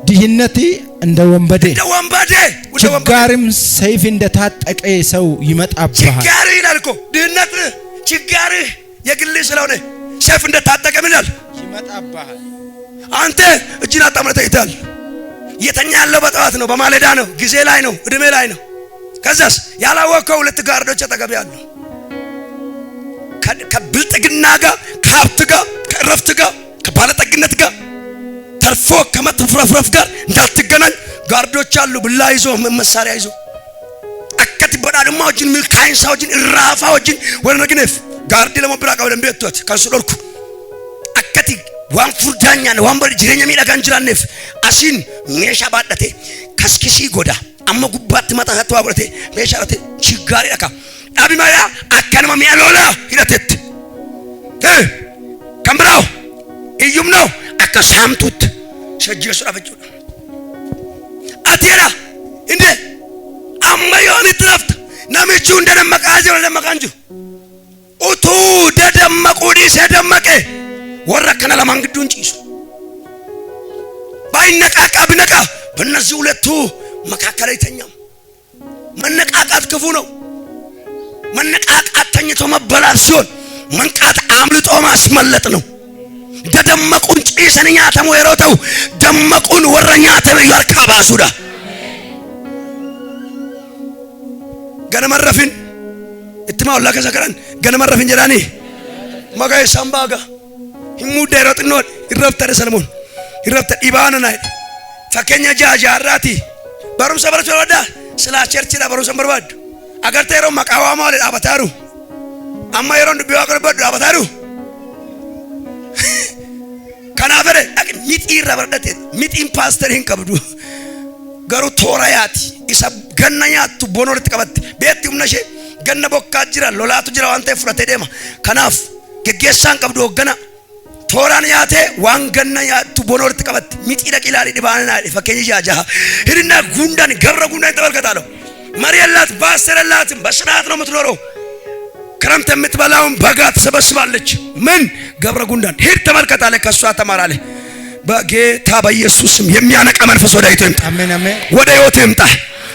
ድህነቲ እንደ ወንበዴ ችጋርም ሰይፍ እንደታጠቀ ሰው ይመጣብሃል ችጋር ይላልኮ ድህነት ችጋር የግል ስለሆነ ሰይፍ እንደታጠቀ ምን ይላል ይመጣብሃል አንተ እጅን አጣምረህ ይታል የተኛ ያለው በጠዋት ነው በማለዳ ነው ጊዜ ላይ ነው እድሜ ላይ ነው ከዛስ ያላወቀው ሁለት ጋርዶች አጠገብ ያሉ ከብልጥግና ጋር ከሀብት ጋር ከረፍት ጋር ከባለጠግነት ጋር ተርፎ ከመትፍረፍረፍ ጋር እንዳትገናኝ ጋርዶች አሉ ብላ ይዞ መሳሪያ ይዞ አከት በዳድማ ወጅን ሚልካይን ሳውጅን ራፋ ወጅን ወነግነፍ ጋርድ ለመብራቃ ወደም ቤቶት ካንሱልኩ አከቲ ዋን ፉርዳኛ ነው ዋን በል ጅረኛ ሚዳጋን ጅራነፍ አሲን ሜሻ ባደቴ ከስኪሲ ጎዳ አማ ጉባት ማታታ ዋብረቴ ሜሻረቴ ችጋሪ አካ አቢማያ አከነማ ሚያሎላ ይላተት ከምብራው እዩም ነው አከሳምቱት ሸጀሱ አፈጁ አቲራ እንዴ አማዮን ትረፍት ናመቹ እንደነመቃጀ እንደነመቃንጁ ኡቱ ደደመቁዲ ሰደመቀ ወረከና ለማንግዱን ጪሱ ባይነቃቃ ብነቃ በእነዚህ ሁለቱ መካከል አይተኛም መነቃቃት ክፉ ነው መነቃቃት ተኝቶ መበላት ሲሆን መንቃት አምልጦ ማስመለጥ ነው ደደመቁን ጪሰንኛ ተሞየሮተው ደመቁን ወረኛ ተበያር ካባሱዳ ገነመረፍን እትማው ለከሰከረን ገነመረፍን ጀራኒ መጋይ ሳምባጋ ይሙደ ሮጥኖ ይረፍተረ ሰለሞን ይረፍተ ኢባናና ፈከኛ ጃጃራቲ በሩም ሰበረች ወዳ ስላ ቸርች ዳ በሩም ሰምበርባድ አገርተሮ መቃዋማ ወለ አባታሩ አማይሮን ቢዋቀርበዱ አባታሩ ከናፈረ ሚጢ ረበርደት ሚጢን ፓስተርን ከብዱ ገሩ ቶራያት ኢሰብ ገናያቱ ቦኖር ተቀበት ቤት ይምነሽ ganna bokkaa jira lolaatu jira waan ta'eef fudhatee deema. Kanaaf geggeessaan qabdu hoggana tooraan yaatee waan ganna yaattu boona walitti qabatti mixii dhaqi ilaalii dhibaanaa fakkeenya jaha hirina ጉንዳን ገብረ ጉንዳን ተመልከታለሁ መሪያላት ባሰረላት በስርዓት ነው የምትኖረው ክረምት የምትበላውን በጋ ትሰበስባለች ምን ገብረ ጉንዳን ሄድ ተመልከታለ ከሷ ተማራለ በጌታ በኢየሱስም የሚያነቃ መንፈስ ወደ ህይወት ይምጣ አሜን አሜን ወደ ህይወት ይምጣ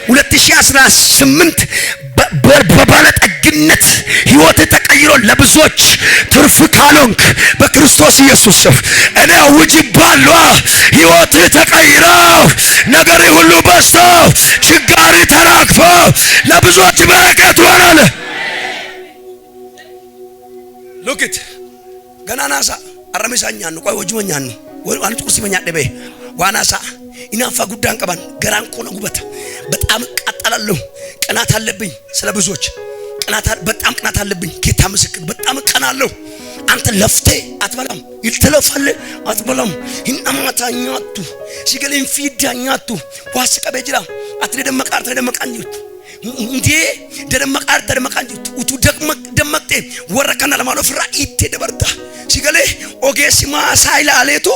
2018 በባለጠግነት ህይወት ተቀይሮ ለብዙዎች ትርፍ ካሎንክ በክርስቶስ ኢየሱስ እኔ አውጅባለሁ ህይወት ተቀይሮ ነገር ሁሉ በስቶ ችጋሪ ተራግፎ ለብዙዎች በረከት ሆናለ ሉክት ገናናሳ አረመሳኛ ነው ቆይ ወጅመኛ ነው አንተ ቁስመኛ ደበ ዋናሳ ኢናፋ ጉዳን ቀባን ገራን ኮነ ጉበት በጣም ቃጠላለሁ ቅናት አለብኝ ስለ ብዙዎች ቅናት በጣም ቅናት አለብኝ ጌታ ምስክር በጣም ቀናለሁ አንተ ለፍቴ አትበላም ይልተለፈለ አትበላም ይናማታኛቱ ሲገለኝ ፊዳኛቱ ዋስቀበ ጅራ አትደመቃር ተደመቃኝቱ እንዴ ደደመቃኝቱ ኡቱ ደመቅቴ ወረከና ለማሎ ፍራኢቴ ደበርታ ሲገለ ኦጌሲማ ሳይላ አሌቶ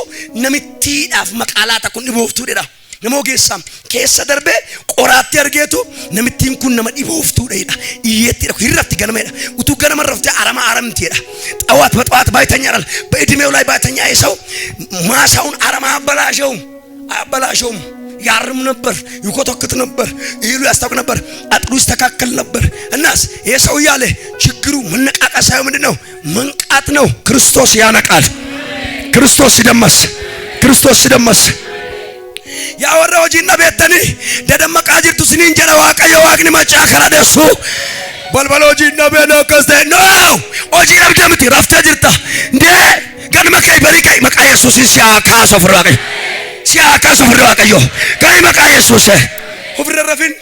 ነምቲ ዳፍ መቃላታ ኩን ዲቦፍቱ ደዳ ነሞጌሳም ከሰ ደርቤ ቆራቴ አርጌቱ ነምቲን ኩን ነመ ዲቦፍቱ ደዳ ይየት ደኩ ይረፍት ገነመ ኡቱ ገነመ ረፍተ አረማ አረምት ይዳ ጠዋት በጠዋት ባይተኛራል በእድሜው ላይ ባይተኛ አይሰው ማሳውን አረማ አበላሸው ያርም ነበር ይኮተክት ነበር ይሉ ያስታውቅ ነበር አጥሩ ይስተካከል ነበር እናስ የሰው ያለ ችግሩ መነቃቃት ሳይሆን ምንድነው መንቃት ነው ክርስቶስ ያነቃል ክርስቶስ ይደመስ ያወራው ጂና ቤተኒ ደደመቃ ጅርቱ ስኒን ጀራ ዋቀዮ ዋግኒ ማጫ ከራደሱ በልበሎ ጂና ቤሎ ከስተ ነው ኦጂ ረብደምቲ ረፍተ ጅርታ እንዴ ገንመከይ በሪከይ መቃ ኢየሱስ ሲያካ ሶፍራቀይ ሲያካ ሶፍራቀዮ ከይ መቃ ኢየሱስ ሁብረረፊን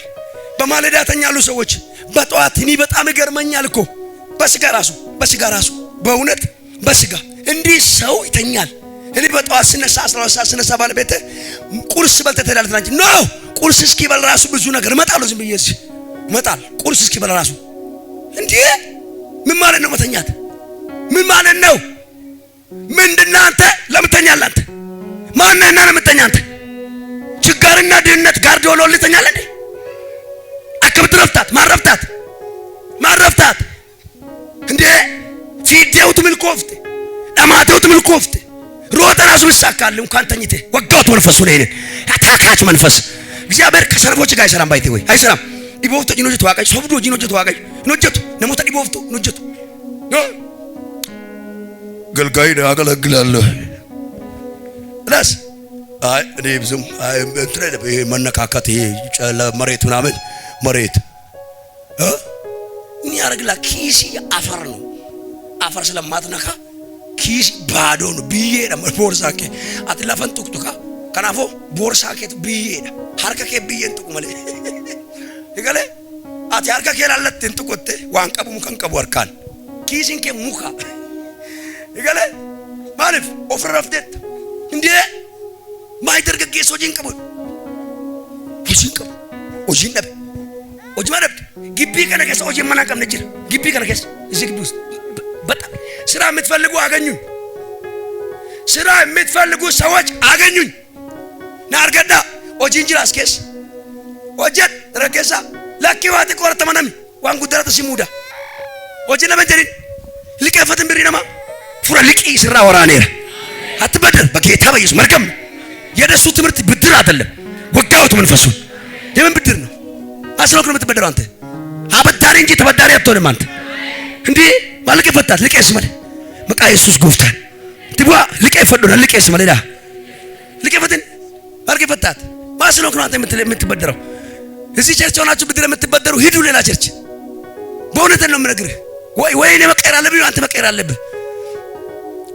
በማለዳተኛሉ ሰዎች በጧት እኔ በጣም ይገርመኛል እኮ በስጋ ራሱ በእውነት በስጋ እንዲህ ሰው ይተኛል እኔ በጧት ስነሳ 12 ሰዓት ስነሳ ባለቤቴ ቁርስ በልተ ተዳልተና እንጂ ኖ ቁርስ እስኪበል ራሱ ብዙ ነገር እመጣለሁ ዝም ብዬ እመጣለሁ ቁርስ እስኪበል ራሱ እንዴ ምን ማለት ነው መተኛት ምን ማለት ነው ምንድነው አንተ ለምተኛለህ አንተ ማንነና ለምተኛ አንተ ችጋርና ድህነት ጋር ዶሎ ልተኛለህ እንዴ አከብት ማረፍታት እንዴ ፊዴውት ምልኮፍት ዳማቴውት ምልኮፍት ሮተ ራሱ ይሳካል እንኳን ተኝቴ ወጋውት መንፈሱ ነው ይሄን አታካች መንፈስ እግዚአብሔር ከሰነፎች ጋር አይሰራም ባይቴ ወይ አይሰራም ዲቦፍቶ ጂኖጅ ተዋቀይ ሶፍዶ ጂኖጅ ተዋቀይ ኖጀቱ ነሞታ ዲቦፍቶ ኖጀቱ ገልጋይ ያገለግላለሁ ራስ አይ እኔ ብዙም እንትረደ ይሄ መነካካት ይሄ መሬት ምናምን መሬት ምን ያርግላ ኪሲ አፈር ነው አፈር ስለማትነካ ኪስ ባዶ ነው ቢዬዳ ቦርሳኬ አትላፈን ጡቅጡካ ከናፎ ቦርሳኬ ቢዬዳ ሀርከኬ ቢዬን ጡቁመለ ይገለ አቲ ሀርከኬ ላለት እንጥቆቴ ዋንቀቡ ሙከንቀቡ ወርካን ኪሲንኬ ሙካ ይገለ ማለፍ ኦፍረፍደት እንዴ ማይደርገ ጌሶጂን ቀቡ ኦጂን ደብ ኦጅማደብ ግቢ ከነከስ ኦጂ ማናቀም ነጅር ግቢ ከነከስ እዚህ ግቢ ውስጥ በጣም ስራ የምትፈልጉ አገኙኝ ስራ የምትፈልጉ ሰዎች አገኙኝ ናርገዳ ኦጂንጅራ አስኬስ ኦጀት ረከሳ ለኪዋት ቆርተመናም ዋን ጉዳራት ሲሙዳ ኦጂና በጀሪ ልቀፈትን ብሪናማ ፉራ ልቂ ስራ ወራኔር አትበደር በጌታ በኢየሱስ መርገም የደሱ ትምህርት ብድር አይደለም ወጋውት መንፈሱ የምን ብድር ነው አስሮክ ነው የምትበደረው አንተ አበዳሪ እንጂ ተበዳሪ አትሆንም አንተ እንዴ ማልቀ ፈታት ልቀስ ማለት መቃ ኢየሱስ ጎፍታን ትቧ ልቀስ ፈዶና ልቀስ ማለት ዳ ልቀፈትን ማልቀ ፈታት ማስሮክ ነው አንተ የምትበደረው እዚህ ቸርች ሆናችሁ ብድር የምትበደሩ ሂዱ ሌላ ቸርች በእውነት ነው የምነግርህ ወይ እኔ መቀየር አለብኝ አንተ መቀየር አለብህ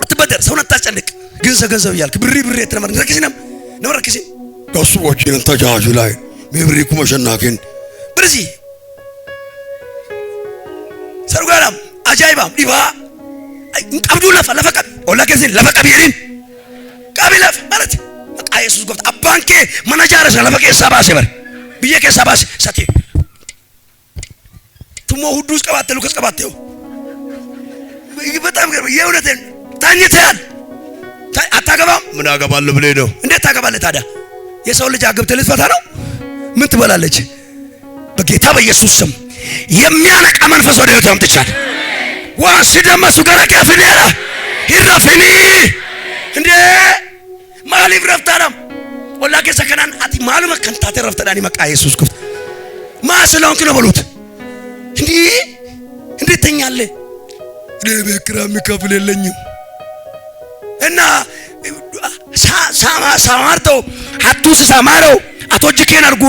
አትበደር ሰውን አታስጨንቅ ገንዘብ ይያልክ ብሪ የተነመረ ረክሲናም ነው ረክሲ ጋሱ ወጪን ተጃጁ ላይ ሜብሪ ኩመሸናከን ብርዚ ሰርጓራም አጃይባም ዲባ እንቀብዱ ለፈቀብ ወላከሲን ለፈቀብ ይሪን ቀቢለፍ ማለት በቃ ኢየሱስ ጎፍታ አባንኬ መናጃረስ ለፈቀ ሰባሰ በር ብዬ ከሰባሰ ሰቴ ቱሞ ሁዱስ ቀባተሉ ከስቀባተው በጣም የእውነቴን ታኝተሃል። አታገባም? ምን አገባለሁ ብለህ ነው? እንዴት ታገባለህ ታዲያ? የሰው ልጅ አግብተህ ልትፈታ ነው? ምን ትበላለች? በጌታ በኢየሱስ ስም የሚያነቃ መንፈስ ወደ ህይወት አምጥቻለሁ። ዋሲደመሱ ገረቀ ፍኔራ ይረፍኒ እንዴ ማሊፍ ረፍታራም ወላገ ሰከናን አቲ ማሉ መከንታተ ረፍታዳኒ መቃ ኢየሱስ ክርስቶስ ማስለውንክ ነው በሉት። እንዴት ተኛለህ? ለበክራ የሚከፍል የለኝም እና ሳማርተው ሀቱስ ሳማረው አቶጅከን አርጉ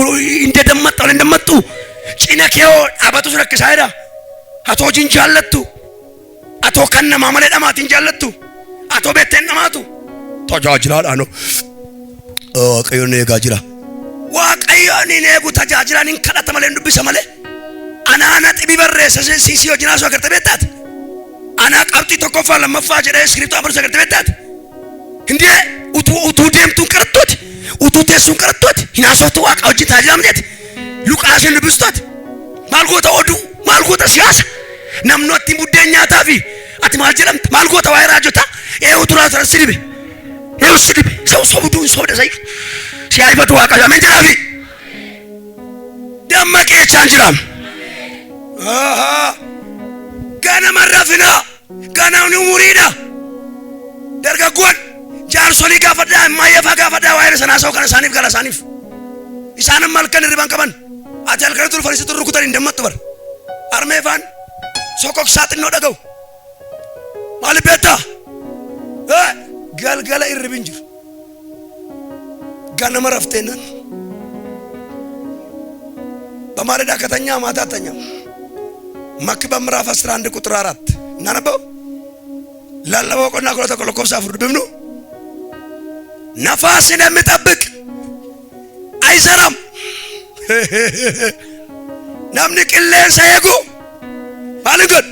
እንደመጡ ጭነከው አባቱ ስለከሳይዳ አቶ ጅንጃለቱ አቶ ከነ ማመለ ደማት እንጃለቱ አቶ ቤተን ደማቱ ተጃጅላል አኖ ቀዮኔ ጋጅላ ዋቀዮኔ ነጉ ተጃጅላን እንከዳተመለ እንዱብ ሰመለ አናና ጥቢ በረሰ ሲሲዮ ጅናሶ ከርተበታት አና ቀብጢ ተቆፋ ለመፋጀደ ስክሪፕቶ አብርሰ ከርተበታት እንዴ ኡቱ ደምቱን ቀርቶት ኡቱ ተሱን ቀርቶት hiናሶቱ ዋቃውጂ ታጃምነት ሉቃስን ልብስቶት ማልጎታ ወዱ ማልጎታ ሲያስ namnotti buddenya tafi ati maljelam malgota wayrajota utura sidibe sidibe so budu so desai si aifatu waka ya menjirafi damake chanjiram gana marafina gana numurida dargagon jarsoli gafada mayefa gafada wayre sana so kana sanif gala sanif isanam malkan riban kaban atal karatul farisitu rukutan indamatubar armefan sokok satin no dagaw malibeta galgala iribinjir gana maraftena በማለዳ ከተኛ ማታ ተኛ መክብብ ምዕራፍ 11 ቁጥር 4 እናነበው ላለበው ቆና ቆሎ ተቆልቆብ ሳፍሩ ድምኑ ነፋስን የሚጠብቅ አይሰራም ናምኒ ቅሌን ሳይጉ ባልገድ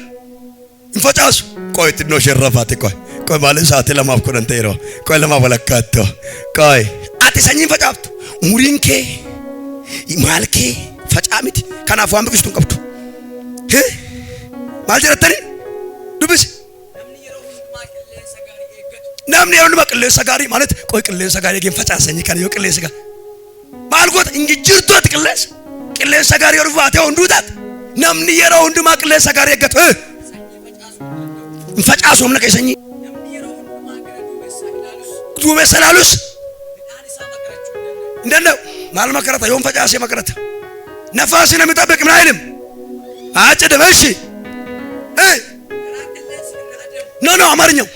እንፈጫሱ ቆይት ነው ሸረፋት ቆይ ማለት ሰዓት ለማፍቆን እንተይሮ ቆይ ለማበለካቶ ቆይ አትሰኝ ፈጫፍቱ ሙሪንኬ ይማልኬ ፈጫሚት ከናፋም ብቅስቱን ቀብቱ ማልጀረተኒ ዱብስ ናምኒ የሆነ ማቅሌ ሰጋሪ ማለት ቆይ ቅሌ ሰጋሪ ግን ፈጫሰኝ ከነ የቅሌ ሰጋ ማልጎት እንጂ ጅርቶት ቅሌ ሰጋሪ ወርፋቴው እንዱታት ናምኒ የራው እንዱ ማቅሌ ሰጋሪ ገት ፈጫሱም ለከሰኝ ዱበ ሰላሉስ እንደነው ማልመከረታ የሆን ፈጫሴ መከረታ ነፋስን የሚጠብቅ ምን አይልም አጭድ በሺ ኖ አማርኛው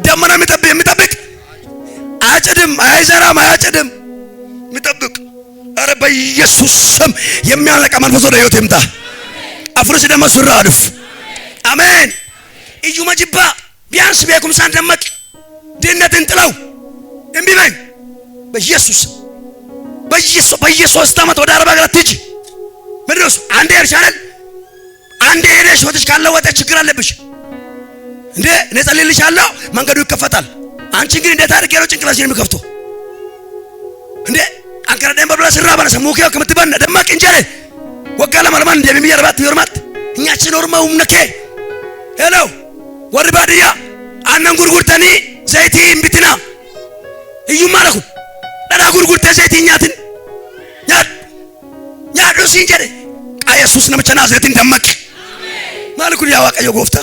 ደመና የሚጠብቅ አጭድም አይዘራም አያጭድም የሚጠብቅ አረ በኢየሱስ ስም የሚያነቃ መንፈስ ወደ ህይወት ይምጣ አፍርስ ደመሱራ አድፍ አሜን እዩ መጅባ ቢያንስ በኩም ሳንደመቅ ድነትን ጥለው እምቢበኝ በኢየሱስ በየሶስት አመት ወደ 40 ሀገራት ትጂ ምድረስ አንዴ እርሻናል አንዴ ሄደሽ ወጥሽ ካለወጠ ችግር አለብሽ እንዴ እኔ ጸልይልሻለሁ መንገዱ ይከፈታል አንቺ ግን እንዴት አድርጌ ነው ጭንቅላሽን የሚከፍተው እንዴ አንከራ ደም በብላ ስራ ባለ ሰሙከው ከምትበነ ደማቅ እንጀራ ወጋለ ማለማን እንደሚየርባት ይወርማት እኛችን ኖርማው ነከ ሄሎ ወርባዲያ አነን ጉርጉርተኒ ዘይቲ እምቢትና እዩ ማለኩ ለዳ ጉርጉርተ ዘይቲ ኛትን ያዱ ሲንጀደ ኢየሱስ ነመቸና ዘይቲን ደመቅ አሜን ማለኩ ያዋቀየ ጎፍታ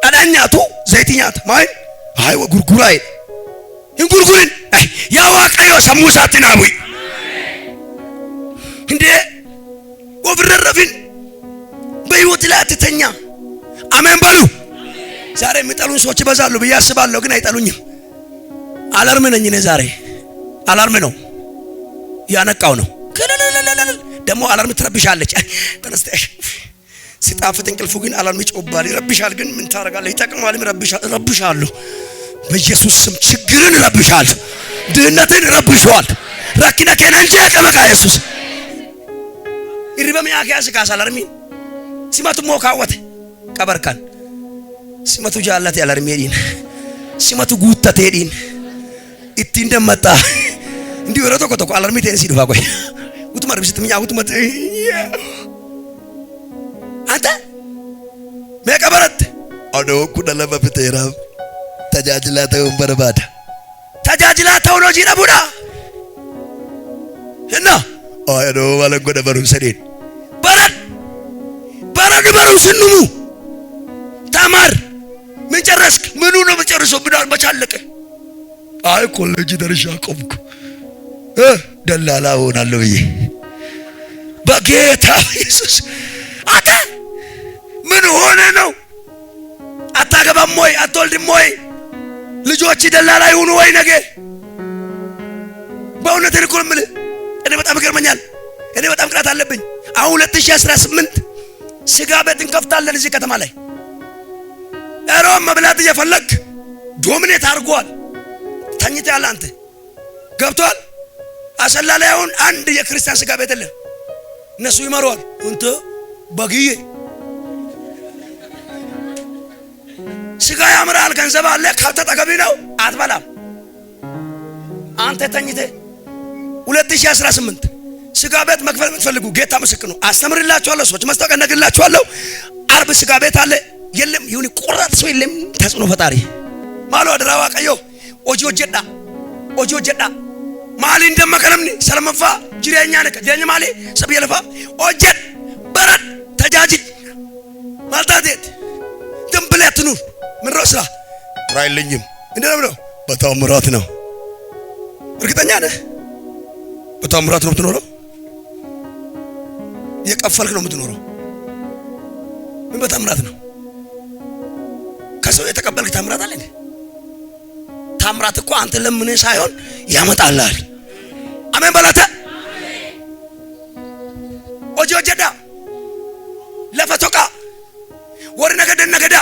አዳኛቱ ዘይቲኛት ማይ አይ ጉርጉራይ እንጉርጉርን ያዋቀየ ሰሙሳትናቡ አሜን እንዴ ወብረረፍን በህይወት ላይ አትተኛ አሜን በሉ ዛሬ የሚጠሉን ሰዎች ይበዛሉ ብዬ አስባለሁ ግን አይጠሉኝም አላርም ነኝ እኔ ዛሬ አላርም ነው ያነቃው ነው ደሞ አላርም ትረብሻለች ተነስተሽ ሲጣፍጥ እንቅልፉ ግን አላርም ይጮባል ይረብሻል ግን ምን ታረጋለህ ይጠቅማል ይረብሻሉ በኢየሱስ ስም ችግርን ይረብሻል ድህነትን ይረብሻል ረኪና ከነንጂ አቀመቃ ኢየሱስ ይርበም ያካስ ካሳላርሚ ሲማቱ ሞካወት ቀበርካን ሲማቱ ጃላት ያላርሚዲን ሲማቱ ጉታቴዲን እቲ እንደመጣ እንዲ ወረቶ ኮተኮ አላርሚ ቴንሲ ዱፋ ቆይ ውትማር ቢስትምኛ ውትመት አንተ መቀበረት አዶ ኩደለ በፍቴራ ተጃጅላተው በረባዳ ተጃጅላተው ነው ጂራቡዳ እና አዶ ባለጎደ በሩን ሰዴን በረድ በሩ ስንሙ ተማር ምን ጨረስክ? ምኑ ነው መጨረሰው? ብዳል በቻለቀ አይ ኮሌጅ ደርሻ ቆምኩ ደላላ ሆናለሁ ብዬ በጌታ ኢየሱስ አታ ምን ሆነ ነው? አታገባም ወይ? አትወልድም ወይ? ልጆች ደላላ ይሁኑ ወይ? ነገ በእውነት ልኩል ምን እኔ በጣም ይገርመኛል። እኔ በጣም ቅናት አለብኝ። አሁን 2018 ስጋ ቤት እንከፍታለን እዚህ ከተማ ላይ እሮም መብላት እየፈለክ ዶሚኔት አድርጓል። ተኝተሃል አንተ ገብቷል። አሰላ ላይ አሁን አንድ የክርስቲያን ስጋ ቤት የለም። እነሱ ይመሯል። እንተ በግዬ ስጋ ያምራል፣ ገንዘብ አለ፣ ከብት ጠገቢ ነው፣ አትበላም። አንተ ተኝተ 2018 ስጋ ቤት መክፈል የምትፈልጉ ጌታ ምስክር ነው። አስተምርላችኋለሁ፣ ሰዎች ማስታወቂያ ነግርላችኋለሁ። አርብ ስጋ ቤት አለ የለም ይሁን ቆራጥ ሰው የለም። ተጽዕኖ ፈጣሪ ማሎ አድራዋ ቀዮ ኦጆ ጀዳ ማሊ እንደመከለምኒ ሰለመፋ ጅሬኛ ነከ ደኝ ማሊ ሰብየለፋ ኦጀት በረድ ተጃጅል ማልታቴት ደምብለት ኑር ምን ረስራ ራይልኝም እንደለም ነው። በታምራት ነው። እርግጠኛ ነህ? በታምራት ነው የምትኖረው? የቀፈልክ ነው የምትኖረው? ምን በታምራት ነው? ከሰው የተቀበልክ ታምራት አለ እንዴ? ታምራት እኮ አንተ ለምን ሳይሆን ያመጣልሃል። አሜን በላተ ኦጆ ጀዳ ለፈቶቃ ወር ነገዳ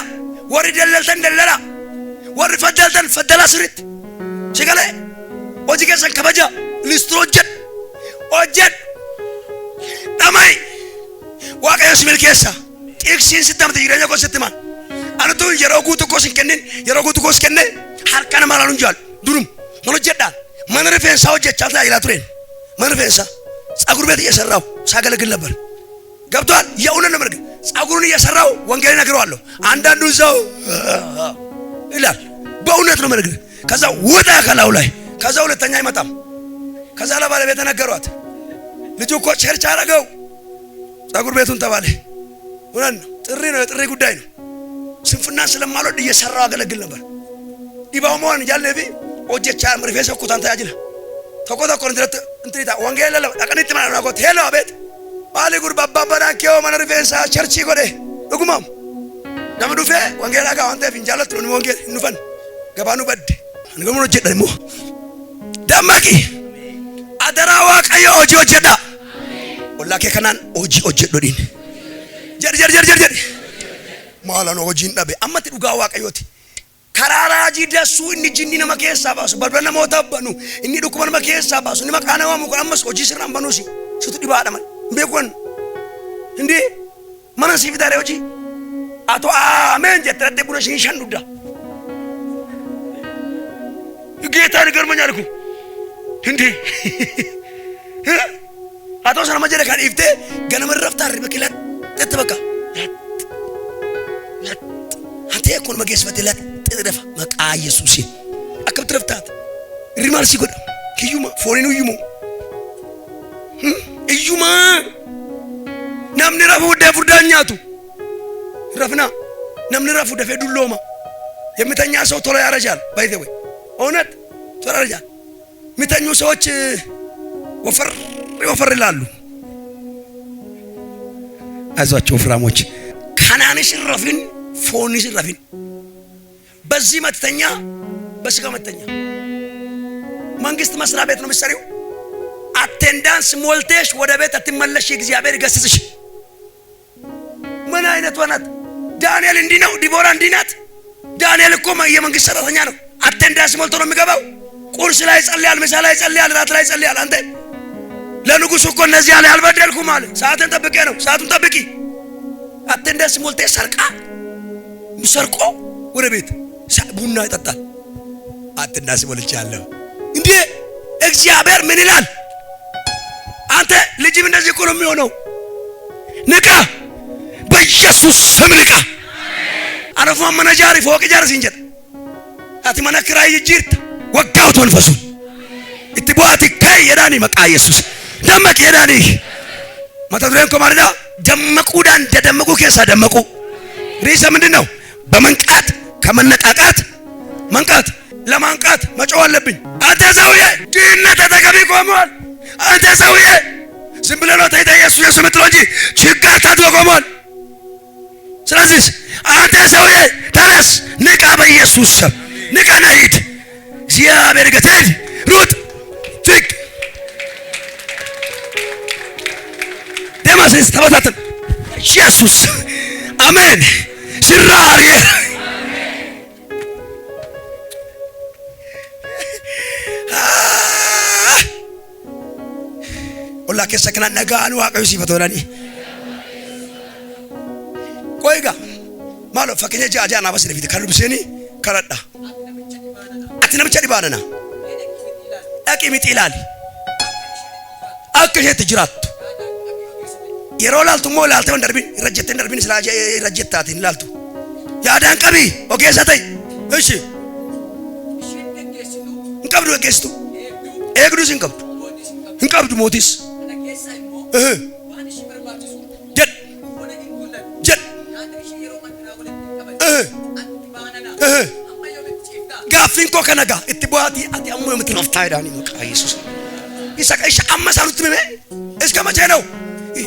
ወር ደለልተን ደለላ ወር ፈደልተን ፈደላ ስሪት ሲገለ ኦጂ ገሰን ከበጃ ሊስትሮጀን ኦጀን አማይ ዋቀዮስ ሚልኬሳ ጢክሲን ስተምት ይረኛ ኮስተማን አንቱ የሮጉት እኮ ሲከነን የሮጉት እኮ ሲከነ ሐርካና ማላሉ እንጃል ዱሩም ሞለጀዳ ማንረፈን ሳውጀቻ ታይላቱሬን ማንረፈንሳ ጸጉር ቤት እየሰራው ሳገለግል ነበር። ገብቷል። የኡነን ነበር ጸጉሩን እየሰራው ወንጌል ነግረዋለሁ። አንዳንዱ ሰው ይላል በእውነት ነው ማለት። ከዛ ወጣ ከላው ላይ ከዛ ሁለተኛ አይመጣም። ከዛ ለባለቤት ነገሯት። ልጁ እኮ ቸርች አረገው ጸጉር ቤቱን ተባለ። ወራን ጥሪ ነው፣ የጥሪ ጉዳይ ነው። ስንፍና ስለማልወድ እየሰራው አገለግል ነበር። ዲባውማን ያለቢ ኦጀቻ ምርፌሰ ኩታንታ ያጅለ ተቆጣቆር እንትሪታ ወንጌል ለለ አቀኒት ማለት ነው። አቆት ሄሎ አቤት ባለ ጉር ባባባራንኬው ማነርፌሳ ቸርች ጎደ እጉማም ደምዱፌ ወንጌል አጋ አንተ ፍንጃለት ነው ወንጌል እንፈን ገባኑ በድ እንገሙኖ ጀደሞ ደማቂ አደራዋ ቀዮ ኦጂ ኦጀዳ ወላኬ ከናን ኦጂ ኦጀዶዲን ጀር ማላኖ ኦጂን ዳበ አመት ዱጋዋ ቀዮቲ ከራራጂ ደሱ እንጂኒ ነመከሳ ባሱ በርበነ ሞታበኑ እኒ ዱኩመን መከሳ ባሱ እኒ መቃናዋ ሙቀመስ ኦጂ ስራን በኑሲ ሱቱ ዲባዳማን ቤቆን እንዴ ማነሲ ቪዳሬ ኦጂ አቶ አሜን ጀተረደ ቡነ ሽንሸንዱዳ ጌታ ንገርመኛል እኮ እንዴ አቶ ሰላም ማጀረ ካን ኢፍቴ ገነመ ረፍታር በክላት ተተበቃ አንተ እኮ መገስበት ለት ተደፋ መቃ ኢየሱስ አከብት ረፍታት ሪማል ሲጎዳ ከዩማ ፎሪኑ እዩማ ናምኒ ረፉ ደፉ ዳኛቱ ረፍና ናምኒ ረፉ ደፈ ዱሎማ የሚተኛ ሰው ቶሎ ያረጃል። ባይዘው እውነት ቶሎ ያረጃል። የሚተኙ ሰዎች ወፈር ይላሉ። አይዟቸው ፍራሞች ካናንሽ ረፊን ፎኒሽ ረፊን በዚህ መተኛ በስጋ መተኛ መንግስት መስሪያ ቤት ነው የሚሰሪው። አቴንዳንስ ሞልተሽ ወደ ቤት አትመለሽ። እግዚአብሔር ይገስጽሽ። ምን አይነት ወናት ዳንኤል እንዲህ ነው፣ ዲቦራ እንዲህ ናት። ዳንኤል እኮ የመንግስት ሰራተኛ ነው። አቴንዳንስ ሞልቶ ነው የሚገባው። ቁርስ ላይ ጸልያል፣ ምሳ ላይ ጸልያል፣ ራት ላይ ጸልያል። አንተ ለንጉሱ እኮ እነዚህ ያለ አልበደልኩም አለ። ሰዓትን ጠብቄ ነው፣ ሰዓቱን ጠብቂ። አቴንዳንስ ሞልተሽ ሰርቆ ወደ ቤት ቡና ይጠጣል። አቴንዳንስ ሞልቻለሁ እንዴ! እግዚአብሔር ምን ይላል? አንተ ልጅም እንደዚህ እኮ ነው የሚሆነው። ንቃ በኢየሱስ ስም ንቃ። አረፉ መነጃሪ ፎቅ ጃር ሲንጀት አቲ መነክራይ ጅርት ወጋው ተንፈሱ ኢትቦአቲ ካይ የዳኒ መቃ ኢየሱስ ደመቅ የዳኒ ማታድረን ኮማርዳ ደመቁዳን ደደመቁ ከሳ ደመቁ ሪሰ ምንድነው? በመንቃት ከመነቃቃት መንቃት ለማንቃት መጮህ አለብኝ። አንተ ሰውዬ ድህነት ተገቢ ቆሟል። አንተ ሰውዬ ዝም ብለህ ነው ተይታ ኢየሱስ ኢየሱስ የምትለው እንጂ ችግር ታጥቦ ቆሟል። ስለዚህ አንተ ሰውዬ ተነስ፣ ንቃ፣ በኢየሱስ ስም ንቃ፣ ነሂድ። እግዚአብሔር ገተድ ሩጥ ትክ ደማስስ ተበታተን ኢየሱስ አሜን። ሲራር ወላ ከሰከና ነጋኑ አቀዩ ሲፈቶላኒ ቆይጋ ማሎ ፈከኘ ጃጃና በስለ ፊት ካሉ ብሰኒ ከረዳ አትነብቸ ዲባለና አቂሚት ይላል አከሸት ጅራት የሮላልቱ ሞላልተ ወንደርቢን ረጀተ እንደርቢን ስላጀ ረጀታት ይላልቱ ያዳን ቀቢ ኦኬሰተይ እሺ እንቀብዱ ኦኬስቱ ኤግዱስ እንቀብዱ ሞቲስ ጋፊንኮ ከነጋ እትቦአቲ አቲ አሙ የምትረፍታይዳኒ መቃ ኢየሱስ ይሰቀሽ አመሳሉት ምን እስከ መቼ ነው?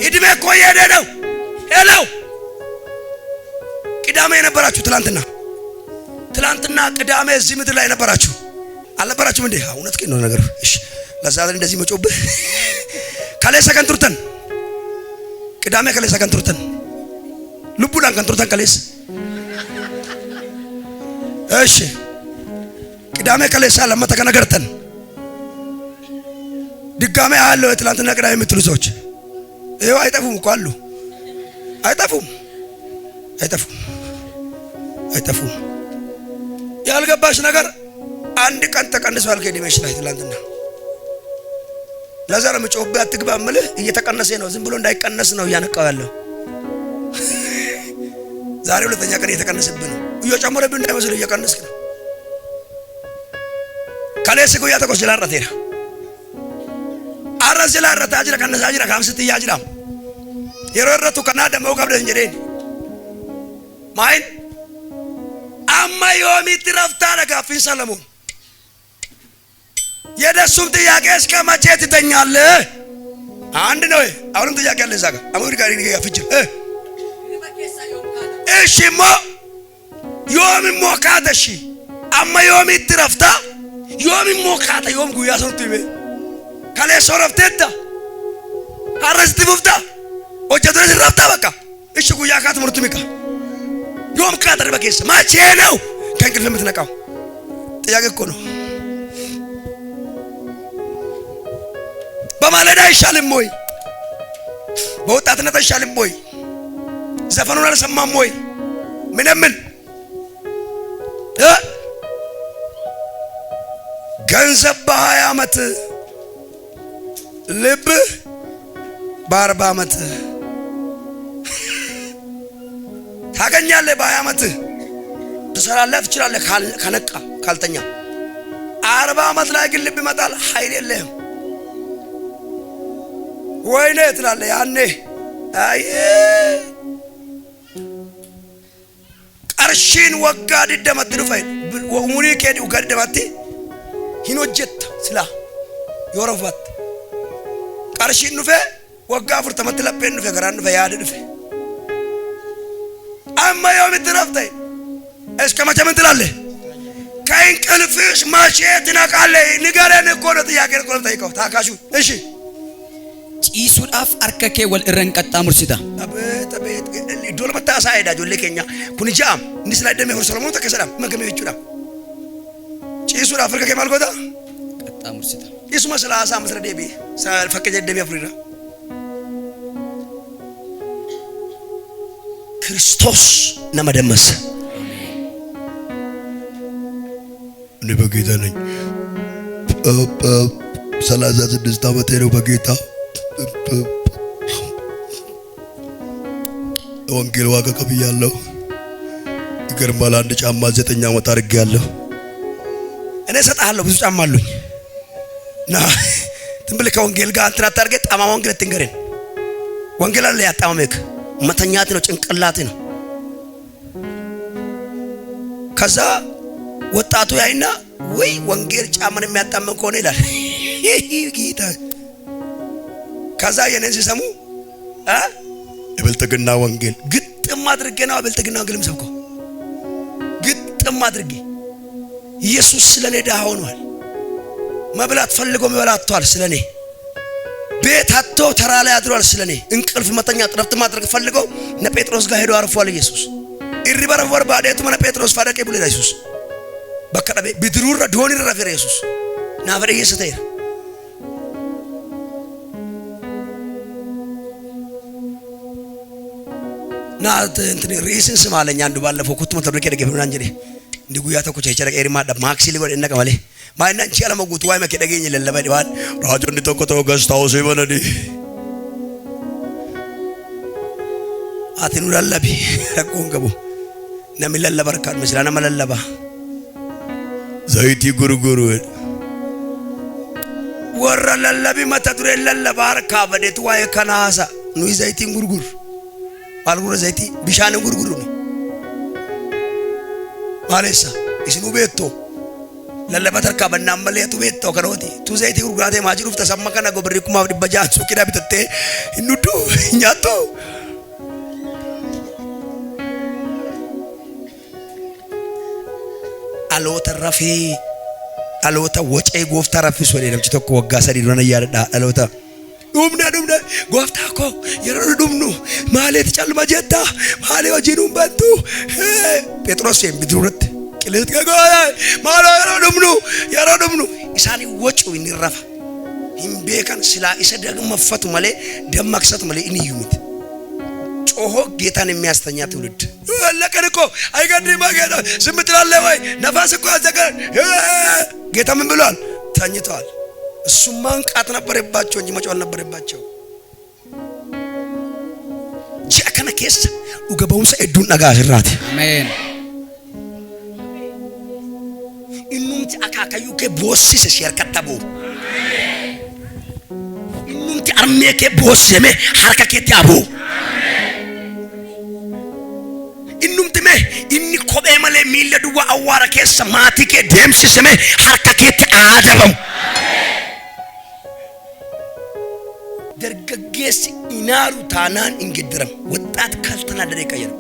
እድሜ እኮ እየሄደ ነው። ሄሎ ቅዳሜ የነበራችሁ ትላንትና ቅዳሜ እዚህ ምድር ላይ የነበራችሁ አልነበራችሁም እንዴ? እውነት ነው ነገር። እሺ ለዛ አይደል እንደዚህ መጮብህ ካለሰ ከንቱርተን ቅዳሜ ካለሰ ከንቱርተን ልቡላን ከንቱርተን ካለሰ እሺ ቅዳሜ ካለሰ ለማታ ከነገርተን ድጋሜ አለው ትላንትና ቅዳሜ የምትሉ ሰዎች ይሄው አይጠፉም እኮ አሉ። አይጠፉም ያልገባሽ ነገር አንድ ቀን ተቀንሷል ከዲሜሽ ላይ ትላንትና ለዛሬ መጮብ አትግባ ምልህ እየተቀነሰ ነው። ዝም ብሎ እንዳይቀነስ ነው እያነቃው ያለው። ዛሬ ሁለተኛ ቀን እየተቀነሰብህ ነው። እየጨመረብህ እንዳይመስል እየቀነስክ ነው። ካለስ ጎያ ተቆስ ላራቴራ አራስ ላራታ አጅራ ከነሳ አጅራ ካምስት ያጅራ የሮረቱ ከና ደመው ከብደ እንጀዴን ማይን አማ ዮሚ ትረፍታ ለጋፊን ሰለሞን የደሱም ጥያቄ እስከ መቼ ትተኛለህ? አንድ ነው። አሁንም ጥያቄ አለ እዛ ጋር አሜሪካ ይገፋፍጭ እሺሞ ዮሚ ሞካተሺ አማ ዮሚ ትረፍታ ዮሚ ሞካታ ዮም ጉያ ሰውት ይበ ካለ ሶረፍተታ አረስቲ ቡፍታ ወጀደረ ረፍታ በቃ እሺ ጉያ ካት ምርቱ ሚካ ዮም ካተር በከስ መቼ ነው ከእንቅልፍ የምትነቃው? ጥያቄ እኮ ነው። በማለዳ አይሻልም ወይ? በወጣትነት አይሻልም ወይ? ዘፈኑን አልሰማም ወይ? ምንምን ገንዘብ በ20 ዓመት ልብ በ40 ዓመት ታገኛለህ። በ20 ዓመት ትሰራለህ፣ ትችላለህ ከነቃ ካልተኛ። 40 ዓመት ላይ ግን ልብ ይመጣል፣ ኃይል የለህም። ወይኔ ትላለህ ያኔ አይ ቀርሺን ወጋ ድደመት ድፋይ ወሙኒ ከዲ ወጋደማቲ ሂኖጀት ስላ ዮሮፋት ቀርሺን ንፈ ወጋ ፍርተ መትለበን ንፈ ገራን ንፈ ያድ ንፈ አማ ዮም ትረፍታይ እስከ መቼ ምን ትላለህ? ከእንቅልፍሽ መቼ ትነቃለህ? ንገረን እኮ ነው ጥያቄ እኮ ነው ጠይቀው ታካሹ። እሺ ጪሱዳፍ አርከኬ ወልረን ቀጣ ሙርሲታ አቤት ዶል መታሳ አይዳ ጆሌ ከኛ ኩንጃም እንዲስ ላይ ደም ይሁን ሰለሞን ተከሰላም መገመ ይቹዳ ጪሱዳፍ አርከኬ ማልጎታ ቀጣ ሙርሲታ ኢሱ መስላሳ መስረዴቢ ፈከጀ ደም ያፍሪራ ክርስቶስ ነመደመስ እኔ በጌታ ነኝ 36 ዓመቴ ነው በጌታ ወንጌል ዋጋ ከፍያለሁ። ይገርማል። አንድ ጫማ 9 ዓመት አድርጌያለሁ። እኔ እሰጥሃለሁ ብዙ ጫማ አሉኝ ና ትንብልከ ወንጌል ጋር አንተ አታርገ ጣማ ወንጌል ትንገረን። ወንጌል አለ ያጣመመክ መተኛት ነው ጭንቅላት ነው። ከዛ ወጣቱ ያይና ወይ ወንጌል ጫማን የሚያጣመም ከሆነ ይላል ጌታ። ከዛ የነን ሲሰሙ የብልጥግና ወንጌል ግጥም አድርጌ ነው የብልጥግና ወንጌልም ሰብከው ግጥም አድርጌ ኢየሱስ ስለኔ ደሃ ሆኗል። መብላት ፈልጎ መብላቷል ስለኔ። ቤት አጥቶ ተራ ላይ አድሯል ስለኔ። እንቅልፍ መተኛ ጥረፍት ማድረግ ፈልጎ ጴጥሮስ ጋር ሄዶ አርፏል ኢየሱስ። ኢሪበረወር ባዴቱ ማነ ጴጥሮስ ፋደቀ ብሎ ኢየሱስ በከረበ ቢድሩራ ዶኒ ረፈረ ኢየሱስ ናበረ ኢየሱስ ናት እንትን ሪስን ስማለኝ አንዱ ባለፈው ኩት መተብረከ ደገፈና እንጂ እንዲ ጉያ ተኮቸ ይቸረቀ ኤሪማዳ ማክሲ ሊጎድ እነቀ ማለ ማይና እንቺ ያለመጉት ዋይ መከ ደገኝ ለለበ ዲዋን ራጆ እንዲ ተኮቶ ገስታው ሲበነዲ አትኑ ለለቢ ረቆንገቡ ነሚለለ በረካት መስላና መለለባ ዘይቲ ጉርጉሩ ወራ ለለቢ መተቱረ ለለባ አርካ በደቱ ዋይ ከናሳ ኑይ ዘይቲን ጉርጉር አልጉረ ዘይቲ ቢሻነ ጉርጉሩ ነው ማለሳ እስኑ ቤቶ ለለበተርካ በናመለቱ ቤቶ ከሮቲ ቱ ዘይቲ ጉርጉራቴ ማጅሩፍ ተሰማከና ጎብሪኩማ ዲበጃት ሱቂዳ ቢተቴ እንዱ ኛቶ አሎተ ረፊ አሎተ ወጪ ጎፍታ ረፊስ ወደ ነምጭ ተኮ ወጋ ሰዲ ዶነ ያረዳ አሎተ ዱምነ ጎፍታ ኮ የረዱ ዱምኑ ማለት ጨልማ ጀታ ማለ ወጂኑን በንቱ ጴጥሮስ ቢድሩት ቅለት ገጋይ ማለ የረዱ ዱምኑ ኢሳኒ ወጪው ይንረፋ ኢምቤካን ስላ ኢሰደግ መፈቱ ማለ ደማክሰት ማለ ኢንዩሚት ጮሆ ጌታን የሚያስተኛ ትውልድ ለቀንኮ አይገድም ማገዳ ስምትላለ ወይ ነፋስ እኮ አዘቀ ጌታ ምን ብሏል? ተኝቷል። እሱም ማንቃት ነበረባቸው እንጂ መጮህ ነበረባቸው። ጃከነ ኬስ ኡገባውንሰ እዱን ነጋሽራት አሜን። ኢኑምቲ አካካዩ ከቦሲስ ሲርከታቡ ኢኑምቲ አርሜከ ቦስየመ ሐርካከቲ አቡ ኢኑምቲ መ ኢኒ ኮቤ ማለ ሚለዱዋ አዋራ ከሰ ማቲከ ደምሲሰመ ሐርካከቲ አደበም ደርገጌስ ኢናሩ ታናን እንግድረም ወጣት ካልተናደረ ይቀየር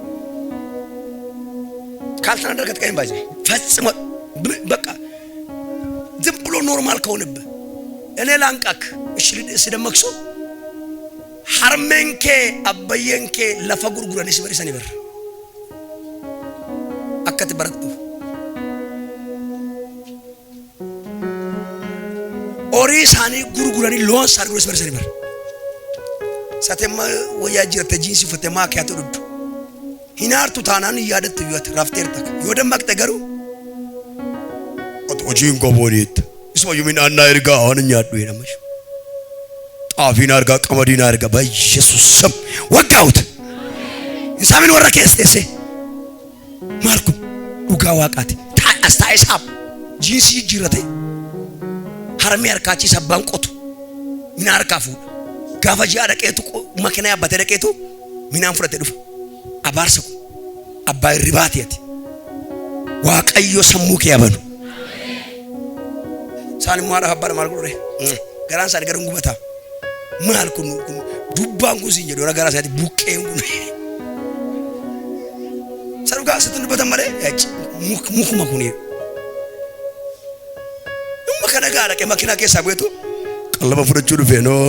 ካልተናደረ ከተቀየም ባይዘ ፈጽሞ በቃ ዝም ብሎ ኖርማል ከሆነብ እኔ ላንቃክ እሺ ሲደመክሱ ሐርሜንከ አበየንከ ለፈጉርጉረንስ በሪሰን ይበር አከት በረክቱ ኦሪሳኒ ጉርጉረኒ ሎን ሳርጉረስ በሪሰን ይበር ሰተማ ወያጅር ተጂንሲ ፈተማ ካተሩዱ ሂናርቱ ታናን ያደት ይወት ራፍቴርተክ ይወደማክ ተገሩ ኦጂን ጎቦሪት እስማ yumin አና ይርጋ አሁንኛ አዱ ይነመሽ ጣፊና አርጋ ቀመዲና አርጋ በኢየሱስ ስም ወጋውት ኢሳምን ወረከ እስቴሴ ማልኩ ዱጋ ዋቃቲ አስታይሳብ ጂንሲ ጅረቴ ሐርሜ አርካቺ ሰባንቆቱ ሚናርካፉ ጋፋጂ አደቀቱ መኪና ያባተ ደቀቱ ሚናን ፍረተ ዱፍ አባርሰኩ አባይ ሪባቲያት ዋቀዮ ሰሙክ ያበኑ ሳን ማራ ሀባር ማልኩሬ ገራን ሳር ገሩን ጉበታ ማልኩ ዱባን ጉዚኝ ዶ ነገራ ሳት ቡቄን ጉ ሰሩጋ ስትን በተመለ ያጭ ሙክ መኩኔ መከና ጋር መኪና ከሳ ቤቱ ቀለበ ፍረቹ ዱፌ ነው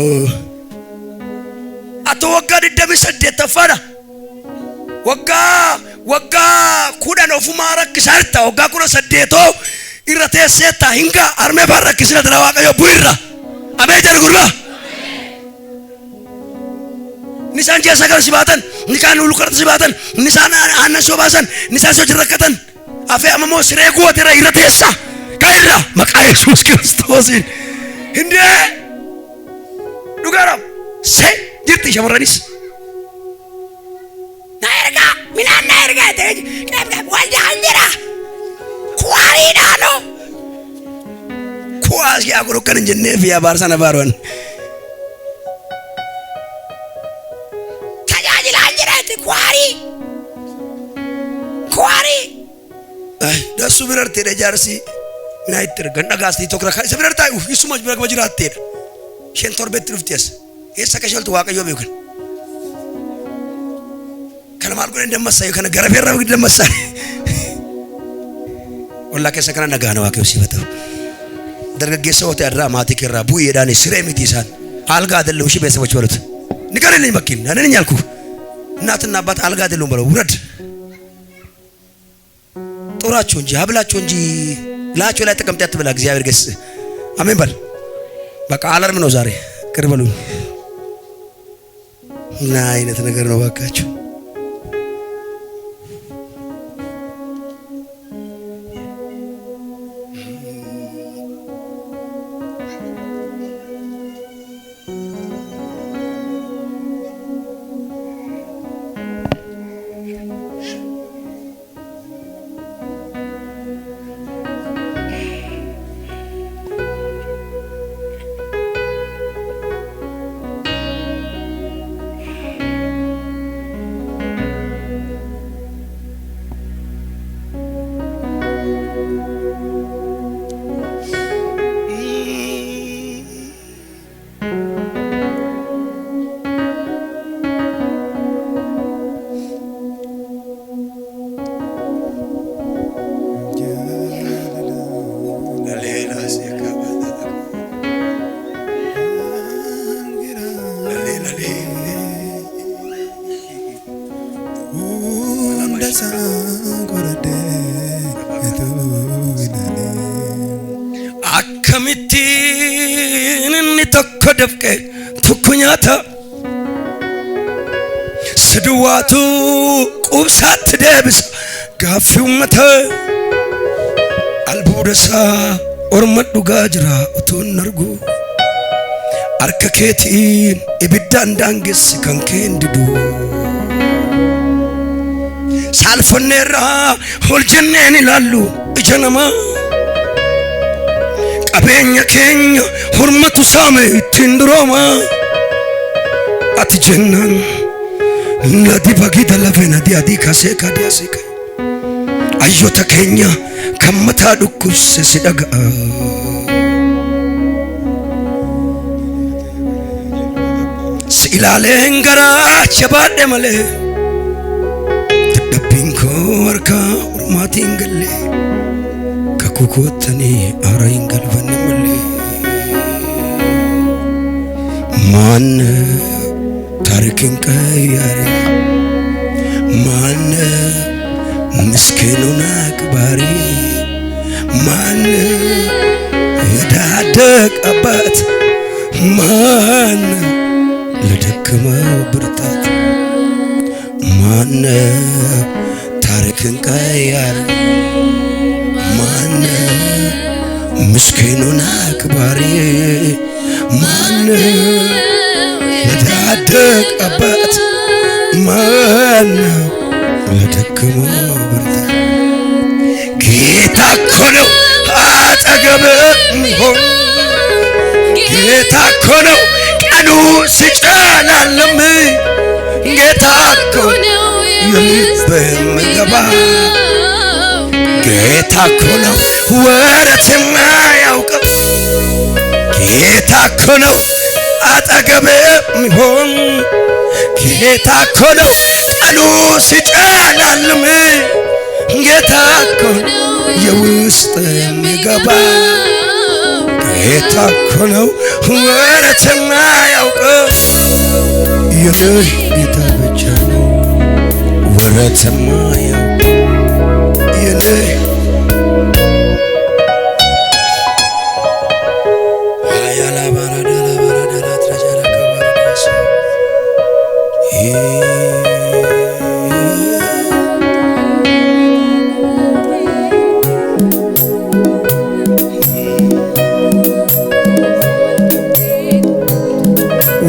አተወጋድ ደምሰደ ተፋራ ወጋ ኩዳኖ ፉማረክ ሳርታ ወጋ ኩሮ ሰደቶ ኢራቴሰታ ሂንጋ አርሜ ባረክ ስለተራ ዋቀዮ ቡይራ አበጀር ጉርባ ኒሳን ጀሰገር ሲባተን ኒካን ሁሉ ቀርጥ ሲባተን ኒሳን አነሶ ባሰን ኒሳን ሶጅረከተን አፈ አመሞ ስሬጉ ወተራ ኢራቴሳ ካይራ መቃ ኢየሱስ ክርስቶስ እንዴ ዱጋራ ሰ ጅርቲ ሸመረኒስ ናይርጋ ሚናን ናይርጋ ተጅ ቀብቀብ ወልዳ አንጀራ ኳሪዳ ነው ኳስ ያጉሩከን እንጀነ ፊያ ባርሳ ነባሮን ታጃጅላ አንጀራ ኳሪ አይ ደሱ ብረርቴ ደጃርሲ ናይትር ገንዳጋስቲ ቶክራካ ሰብረርታዩ ይሱማጅ ብረክ በጅራት ተደ ሸንቶር ቤት ትፍቴስ የሰከሸልቱ ዋቀዮ ቢውከን ከለማል ጎን እንደመሳዩ ከነ ገረፌራ ወግ እንደመሳይ ወላከ ሰከና ነጋና ዋቀዮ ሲፈተው ደርገጌ ሰውት ያድራ ማቲከራ ቡይ የዳኔ ስሬሚቲሳን አልጋ አይደለም እሺ ቤተሰቦች በሉት ንገርልኝ መኪን ነኝ አልኩ እናትና አባት አልጋ አይደለም በለው ውረድ ጦራቸው እንጂ አብላቸው እንጂ ላቸው ላይ ተቀምጠ ያትበላ እግዚአብሔር ገስ አሜን በል በቃ አላርም ነው ዛሬ ቅርበሉኝ እና አይነት ነገር ነው ባካችሁ akkamitin inni tokko dafqe tokko nyaata siduwaatu qubsaatti deebisa gaaffii ummata albuudasaa orma dhugaa jira utuu hin argu harka keetiin ibiddaan daangessi kan kee hin didu saalfanneerraa ol jenneen ilaallu ija namaa qabeenya keenya hormatu saame ittiin durooma ati jennaan nadi bagida lafe nadi adii kasee kadee asii ka'e ayyota keenya kan mataa dhukkubse si dhaga'a si ilaaleen garaa jabaadhe malee dadhabbiin koo harkaa ormaatiin galle kakukoottanii aara hin galfanne malee maanne taarikiin qayyaare maanne ምስኪኑን አክባሪ ማን የዳደቀበት ማን ለደከመው ብርታት ማን ታሪክን ቀያሪ ማን ምስኪኑን አክባሪ ማን የዳደቀበት ማን ለደከመው ብርታት ጌታ እኮ ነው አጠገብ የሚሆን ጌታ እኮ ነው ቀኑ ሲጨልም ጌታ እኮ ነው የልብ የሚገባ ጌታ እኮ ነው ወረት የማያውቅ ጌታ እኮ ነው አጠገብ የሚሆን ጌታ እኮ ነው ቀኑ ሲጨልም ጌታ እኮ የውስጥ የሚገባ ጌታ እኮ ነው ወረት የማያውቅ የኔ ጌታ ብቻ ነው ወረት የማያውቅ የኔ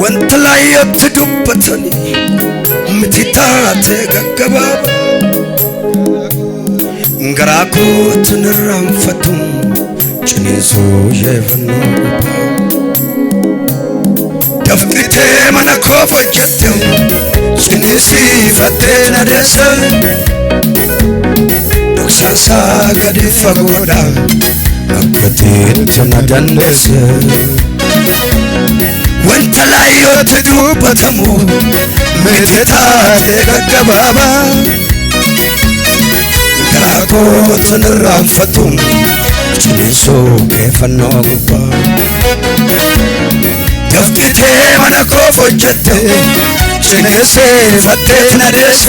ወንት ላይ የትዱበተኒ ምትታ ተገገባ እንገራኮ ትንራንፈቱ ጭኔሶ የፈኖ ደፍቅቴ መነኮ ፈጀቴው ጭኔሲ ፈቴን አደሰ ዶክሳንሳ ገዲ ፈጎዳ አከቴን ተናዳነሰ ወንተ ላዮት ዱበተሙ ምትታ ተገገባባ ገራኮ ትንራንፈቱ ጭኔሶ ከፈኖ ጉባ ደፍቅቴ መነኮ ፈጀቴ ጭኔሲ ፈቴን አደሰ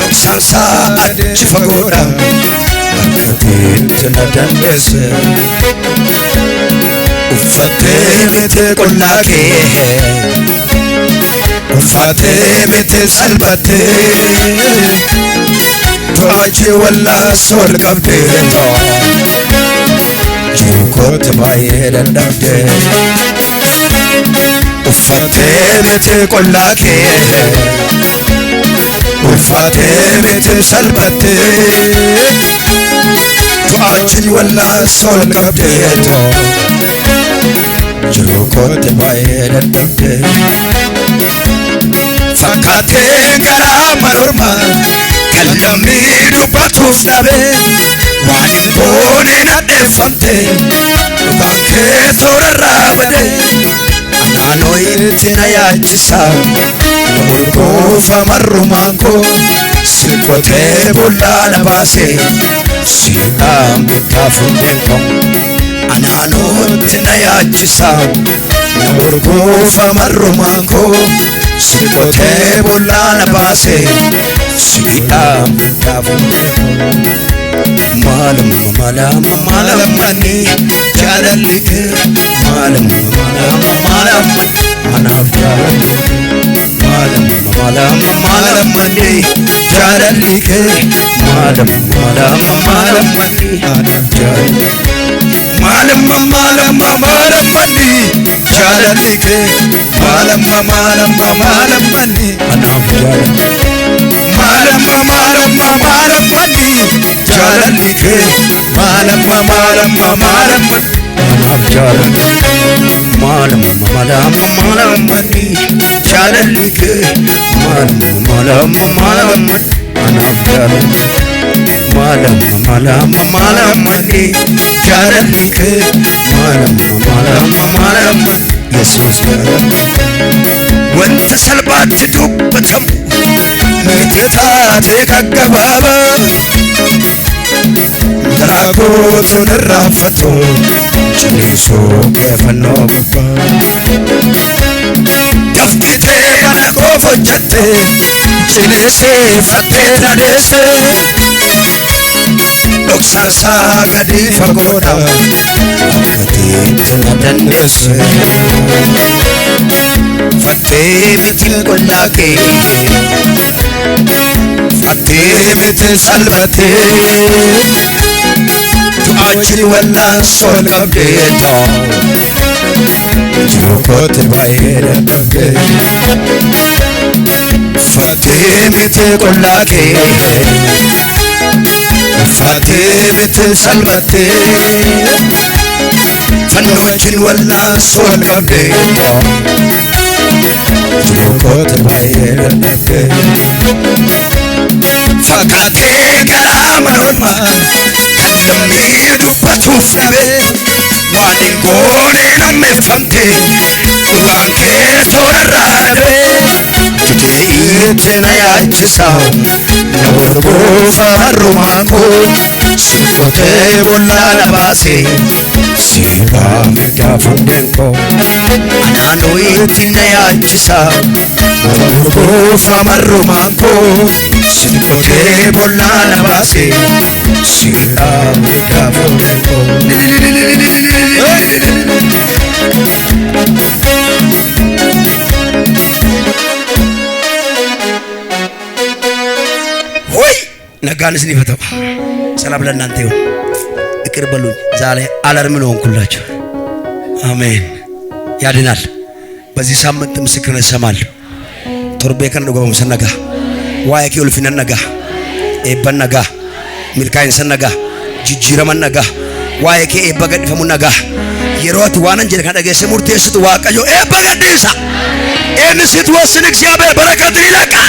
ዶክሳንሳ አች ፈጎዳ አከቴን ተናዳነሰ ኡፈቴ ቤቴ ቆላኬ ኡፋቴ ቤቴ ሰልበቴ ቶአቼ ወላሶል ቀብዴ ጅኮት ባዬ ደንዳብዴ ኡፈቴ ቤቴ ቆላኬ ኡፋቴ ቤቴ ሰልበቴ ቶአቼ ወላሶል ቀብዴ ጅኮት ባዬ ደንዳብዴ ፈካቴ ገራ መኖርማ ከለሚዱ ባቱፍ ዳቤ ዋንን ጎኔን አደፈምቴ ዱጋንኬ ቶረራ በዴ አናኖይትና ያችሳ ነሙልጎፋ መሩማንኮ ስልኮቴ ቦላ ነባሴ ሲላም ብታፉንዴንኮ አናኖትና ያችሳ ነሙልጎፋ መሩማንኮ ስልኮቴ ቦላ ነባሴ ሲላም ብታፉንዴንኮ ማለም ማለም ማለማኒ ጃለልክ ማለም ማለም ማለም አናፍ ጃለልክ ማለም ማለም ማለማኒ ጃለልክ ማለም ማለም ማለማኒ አናፍ ጃለልክ ማለም ማለም ማለማኒ ጃለልክ ማለም ማለም ማለማኒ አናፍ ጃለልክ ማለም ማለም ማለማኒ ጃለልክ ማለም ማለም ማለም አናፍ ጃለልክ ማለም ማለም ማለማኒ ጃለልክ ማለም ማለም ማለም አናፍ ጃለልክ ማለም ማለም ማለማኒ ጃለልክ ማለም ማለም ማለም ኢየሱስ ወንተ ሰልባት ዱበተሙ ምትታ ተገገባባ ገራኮ ትንራንፈቱ ጭኔሶ ከፈኖ ጉባ ደፍቅቴ መነኮ ፈጀቴ ጭኔሲ ፈቴን አደሰ ዶክሳንሳ ገዲ ፈጎዳ አከቴን ተናዳነሰ ፈቴ ቤቴ ቆላቄ ፈቴ ቤቴ ሰልበቴ ቱአቺ ወላሶል ቀብዴቶ ጅኮት ባዬ ደንዳብዴ ፈቴ ቤቴ ቆላቄ ፈቴ ቤቴ ሰልበቴ ፈኖችን ወላሶል ቀብዴቶ ጅኮት ባዬ ደንዳብዴ ፈካቴ ገራ መኖርማ ከለሚዱበት ውፍዳቤ ዋንን ጎኔን አሜፈምቴ ዱጋንኬ ቶረራቤ ጅዴኢትና ያችሳው ነውርጎፋ መሩማንኮ ስልኮቴ ቦላ ነባሴ ሲራም ዳፉንዴንኮ አናኖይትና ያችሳው ነውርጎፋ መሩማንኮ ስልኮቴ ቦላ ነባሴ ሲራም ዳፉንዴንኮ ነጋንስን ይፈተው። ሰላም ለእናንተ ይሁን። ይቅር በሉኝ። ዛሬ አላርም ነው ሆንኩላችሁ። አሜን። ያድናል። በዚህ ሳምንት ምስክርነት እሰማለሁ። torbe kan dhugamu sanaga waa'ee kee ulfina nagaa eebban nagaa milkaa'insa nagaa jijjiiraman nagaa waa'ee kee eebba gadhiifamu nagaa yeroo ati waan anjele kan dhageesse murteessitu waaqayyo eebba gadhiisa inni situ wassin እግዚአብሔር በረከትን ይለቃል